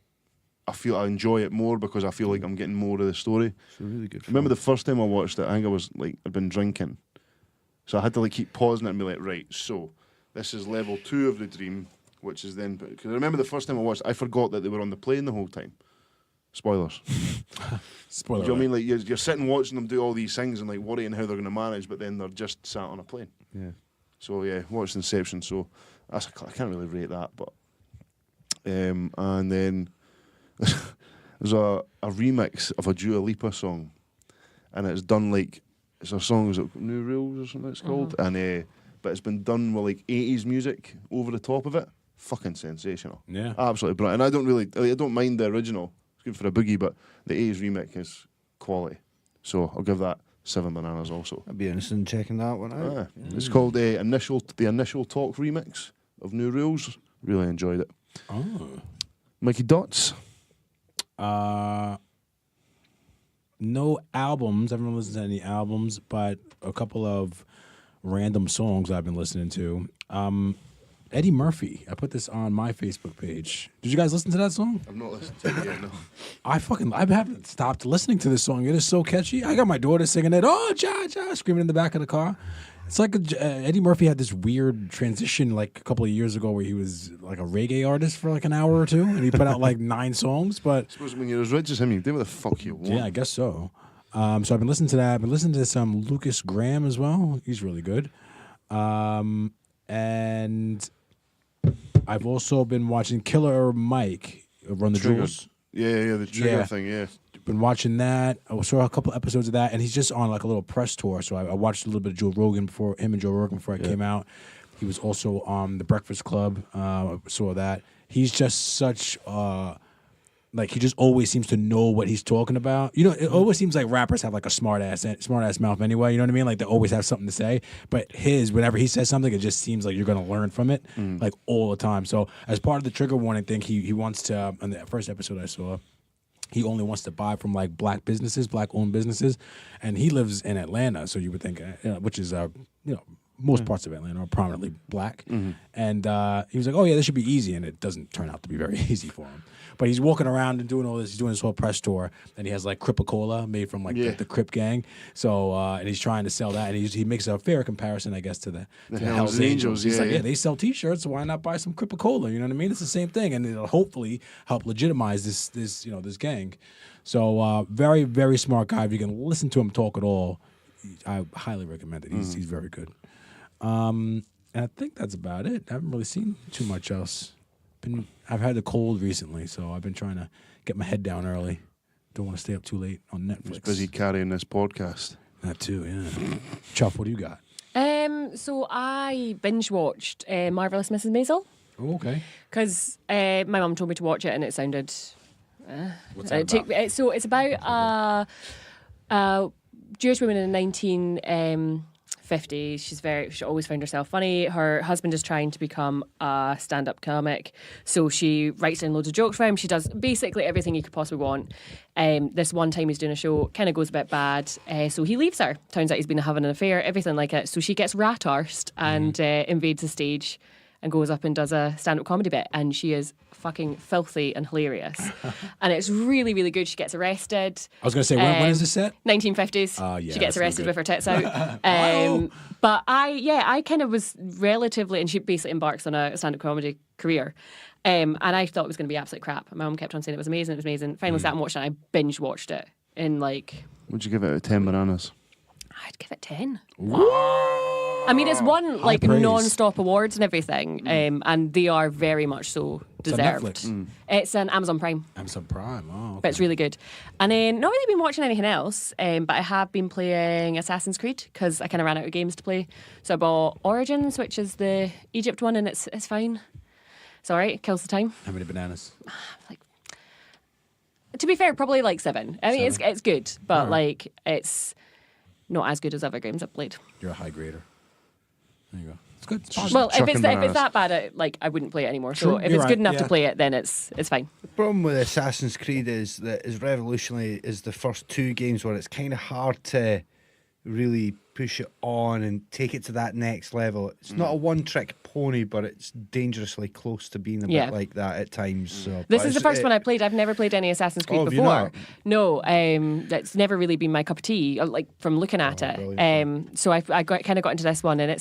I feel I enjoy it more because I feel like I'm getting more of the story. It's a really good film. Remember the first time I watched it, I think I was like, I'd been drinking. So I had to like keep pausing it and be like, right, so this is level 2 of the dream, which is then, because I remember the first time I watched it, I forgot that they were on the plane the whole time. Spoilers. Spoiler. Do you know what I mean? Like you're sitting watching them do all these things and like worrying how they're going to manage, but then they're just sat on a plane. Yeah. So yeah, watched Inception. So I can't really rate that, but and then there's a remix of a Dua Lipa song, and it's done like it's a song, is it New Rules or something it's called? And but it's been done with like 80s music over the top of it. Fucking sensational. Yeah. Absolutely brilliant. And I don't mind the original. It's good for a boogie, but the 80s remake is quality. So I'll give that 7 bananas also. I'd be interested in checking that one out. It's called the Initial Talk remix of New Rules. Really enjoyed it. Oh. Mikey Dots. No albums. I haven't listened to any albums, but a couple of random songs I've been listening to. Eddie Murphy. I put this on my Facebook page. Did you guys listen to that song? I've not listened to it yet, no. I haven't stopped listening to this song. It is so catchy. I got my daughter singing it. Oh, ja, ja, screaming in the back of the car. It's like Eddie Murphy had this weird transition like a couple of years ago where he was like a reggae artist for like an hour or two, and he put out like 9 songs. But I suppose when you're as rich as him, you do what the fuck you want. yeah, I guess so. So I've been listening to that. I've been listening to some Lucas Graham as well. He's really good. And I've also been watching Killer Mike Run the Jewels. Yeah, the Trigger thing, yeah. Been watching that. I saw a couple episodes of that, and he's just on like a little press tour. So I watched a little bit of Joe Rogan before I came out. He was also on The Breakfast Club. Saw that. He's just such like he just always seems to know what he's talking about. You know, it always seems like rappers have like a smart ass mouth anyway. You know what I mean? Like they always have something to say. But whenever he says something, it just seems like you're gonna learn from it, like all the time. So as part of the trigger warning thing, he wants to. On the first episode I saw, he only wants to buy from like black owned businesses, and he lives in Atlanta. So you would think, which is most parts of Atlanta are prominently black. And he was like, oh yeah, this should be easy, and it doesn't turn out to be very easy for him. But he's walking around and doing all this. He's doing this whole press tour, and he has like Kripa-Cola made from like the Crip gang. So and he's trying to sell that, and he makes a fair comparison, I guess, to the Hells Angels. He's like, yeah, they sell T-shirts, so why not buy some Kripa-Cola? You know what I mean? It's the same thing, and it'll hopefully help legitimize this gang. So very, very smart guy. If you can listen to him talk at all, I highly recommend it. He's very good. And I think that's about it. I haven't really seen too much else. I've had a cold recently, so I've been trying to get my head down early. Don't want to stay up too late on Netflix. He's busy carrying this podcast. That too, yeah. Chuff, what do you got? So I binge watched Marvelous Mrs. Maisel. Oh, okay. Because my mum told me to watch it, and it sounded. What's that about? So it's about Jewish woman in the 1950s. She always found herself funny. Her husband is trying to become a stand-up comic, so she writes down loads of jokes for him. She does basically everything you could possibly want. This one time he's doing a show, kind of goes a bit bad, so he leaves her. Turns out he's been having an affair, everything like it. So she gets rat-arsed and invades the stage and goes up and does a stand-up comedy bit, and she is fucking filthy and hilarious. And it's really, really good. She gets arrested. I was going to say, when is this set? 1950s. Yeah, she gets arrested with her tits out. But I kind of was relatively, and she basically embarks on a stand-up comedy career. And I thought it was going to be absolute crap. My mum kept on saying it was amazing, Finally sat and watched it, and I binge watched it in like... Would you give it out of 10 bananas? I'd give it 10. I mean, it's won like non-stop awards and everything, and they are very much so deserved. It's on Netflix. It's an Amazon Prime. Amazon Prime, oh. Okay. But it's really good. And then, not really been watching anything else, but I have been playing Assassin's Creed because I kind of ran out of games to play. So I bought Origins, which is the Egypt one, and it's fine. It's all right. It kills the time. How many bananas? To be fair, probably like 7. I mean, it's good, but like it's not as good as other games I've played. You're a high grader. There you go. It's good. Well, if it's that bad, I wouldn't play it anymore. So if it's good enough to play it, then it's fine. The problem with Assassin's Creed is that as revolutionary as the first 2 games were, it's kind of hard to really push it on and take it to that next level. It's not a one-trick pony, but it's dangerously close to being a bit like that at times. So, this is the first one I played. I've never played any Assassin's Creed before. No, that's never really been my cup of tea, like from looking at it. So I kind of got into this one, and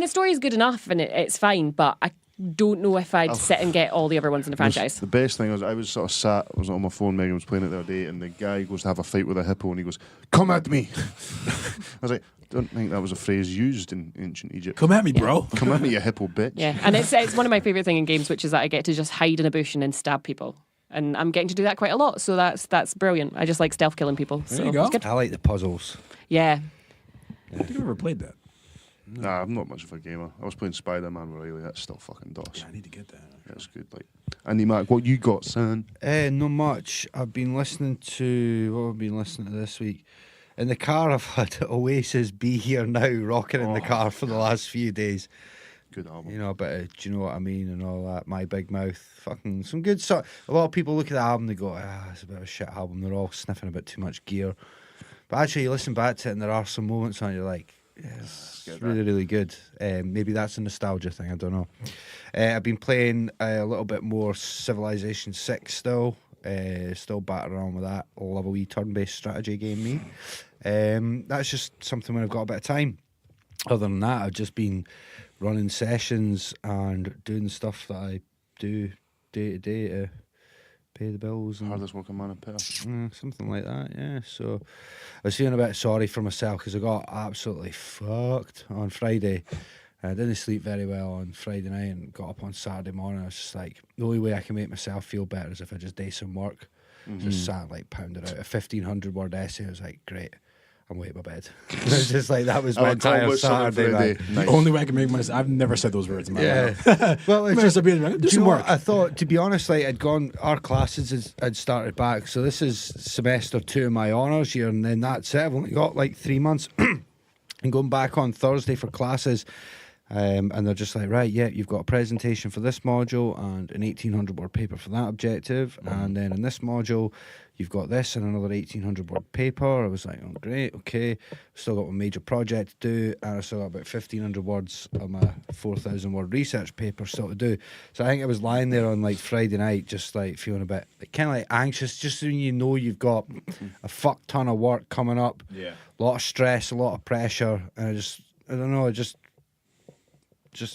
the story is good enough, and it's fine, but I don't know if I'd sit and get all the other ones in the franchise. The best thing was I was sort of sat, I was on my phone, Megan was playing it the other day, and the guy goes to have a fight with a hippo, and he goes, "Come at me." I was like, don't think that was a phrase used in ancient Egypt. Come at me, bro. Come at me, you hippo bitch. Yeah, and it's one of my favourite things in games, which is that I get to just hide in a bush and then stab people. and I'm getting to do that quite a lot. So that's brilliant. I just like stealth killing people. There so you go. it's good. I like the puzzles. Yeah. I think I've ever played that. Nah, I'm not much of a gamer. I was playing Spider-Man with Riley. That's still fucking DOS. Yeah, I need to get that. That's good. Like, Andy Mac, what you got, son? Not much. I've been listening to what have I been listening to this week. In the car, I've had Oasis "Be Here Now" rocking in the car for the last few days. Good album. You know, a bit of "Do You Know What I Mean" and all that. My Big Mouth, fucking some good stuff. A lot of people look at the album, they go, it's a bit of a shit album. They're all sniffing a bit too much gear. But actually, you listen back to it, and there are some moments on it, you're like, it's really, really good. Maybe that's a nostalgia thing. I don't know. I've been playing a little bit more Civilization 6 still. Still battering around with that. Love a wee turn-based strategy game, me. That's just something when I've got a bit of time. Other than that, I've just been running sessions and doing stuff that I do day to day to pay the bills. And Hardest working man in Perth. something like that, yeah. So I was feeling a bit sorry for myself because I got absolutely fucked on Friday. I didn't sleep very well on Friday night and got up on Saturday morning. I was just like, the only way I can make myself feel better is if I just do some work. Just sat like pounded out a 1,500 word essay. I was like, great, I'm away to my bed. It was just like, that was my entire Saturday night. Nice. The only way I can make money. I've never said those words in my life. Well, it's Just just, do do you some know work. what? I thought, to be honest, like our classes had started back. So this is semester 2 of my honours year, and then that's it. I've only got like 3 months. And going back on Thursday for classes. And they're just like, right, yeah, you've got a presentation for this module and an 1,800 word paper for that objective. And then in this module, you've got this and another 1,800 word paper. I was like, oh, great, okay. Still got a major project to do. And I still got about 1,500 words of my 4,000 word research paper still to do. So I think I was lying there on like Friday night, just like feeling a bit kind of like anxious, just when you know you've got a fuck ton of work coming up. Yeah. A lot of stress, a lot of pressure. And I don't know, just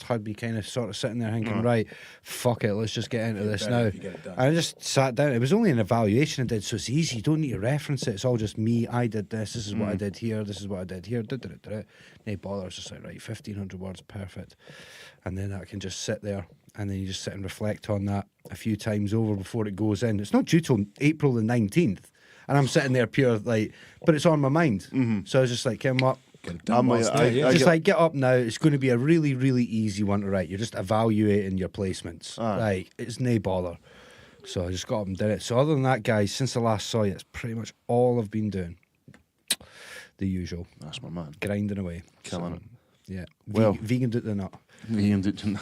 had me kind of sort of sitting there thinking, right, fuck it, let's just get into this better now. if you get it done. And I just sat down. It was only an evaluation I did, so it's easy. You don't need to reference it. It's all just me. I did this. This is what I did here. This is what I did here. No bother. It's just like, right, 1,500 words, perfect. And then that can just sit there. And then you just sit and reflect on that a few times over before it goes in. It's not due till April the 19th. And I'm sitting there pure, like, but it's on my mind. So I was just like, come up. Get up now. It's going to be a really, really easy one to write. You're just evaluating your placements. Like, it's no bother. So I just got up and did it. So other than that, guys, since I last saw you, it's pretty much all I've been doing. The usual. That's my man. Grinding away. Killing it. Yeah. Well- vegan do the nut. Vegan did you know?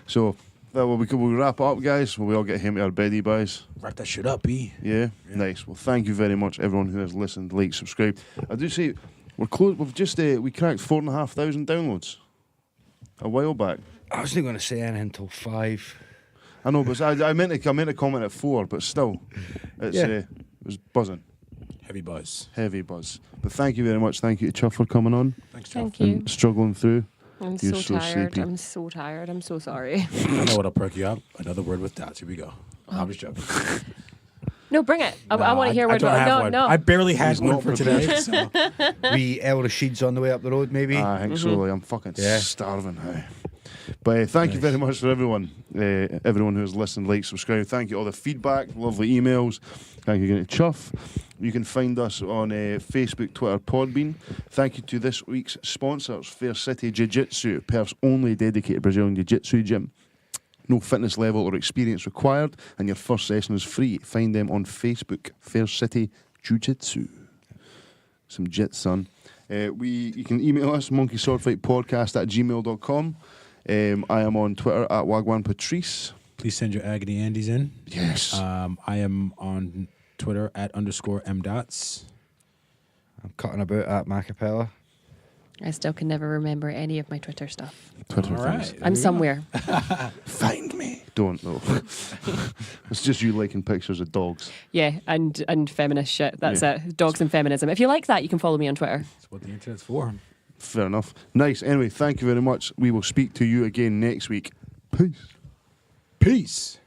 So, we'll wrap up, guys. Will we all get him to our beddy buys? Wrap that shit up, B. Yeah? Nice. Well, thank you very much, everyone who has listened, liked, subscribed. I do say we're close. We've just we cracked 4,500 downloads a while back. I wasn't going to say anything until 5. I know, but I meant to comment at 4, but still, it's it was buzzing, Heavy buzz. heavy buzz. But thank you very much. Thank you to Chuff for coming on Thanks, Jeff. Thank you. and struggling through. I'm You're so so tired. sleepy. I'm so tired. I'm so sorry. I know what'll perk you up. Another word with doubts. Here we go. I'm just joking. No, bring it. I want to hear I what. don't have No, one. no. I barely had He's one not for today. So. We El Rashid's on the way up the road, maybe. I think so. Like, I'm fucking Yeah. starving now. But thank you very much for everyone who has listened, liked, subscribed. Thank you all the feedback, lovely emails. Thank you again to Chuff. You can find us on Facebook, Twitter, Podbean. Thank you to this week's sponsors, Fair City Jiu-Jitsu, Perth's only dedicated Brazilian Jiu-Jitsu gym. No fitness level or experience required, and your first session is free. Find them on Facebook, Fair City Jiu-Jitsu. Some jits, son. You can email us, monkeyswordfightpodcast@gmail.com. I am on Twitter at Wagwan Patrice. Please send your agony Andes in. Yes. I am on Twitter at @_mdots. I'm cutting about at Macapella. I still can never remember any of my Twitter stuff. Twitter All things. right. I'm somewhere. Find me. Don't know. It's just you liking pictures of dogs. Yeah, and feminist shit. That's it. Dogs and feminism. If you like that, you can follow me on Twitter. That's what the internet's for. Fair enough. Nice. Anyway, thank you very much. We will speak to you again next week. Peace. Peace.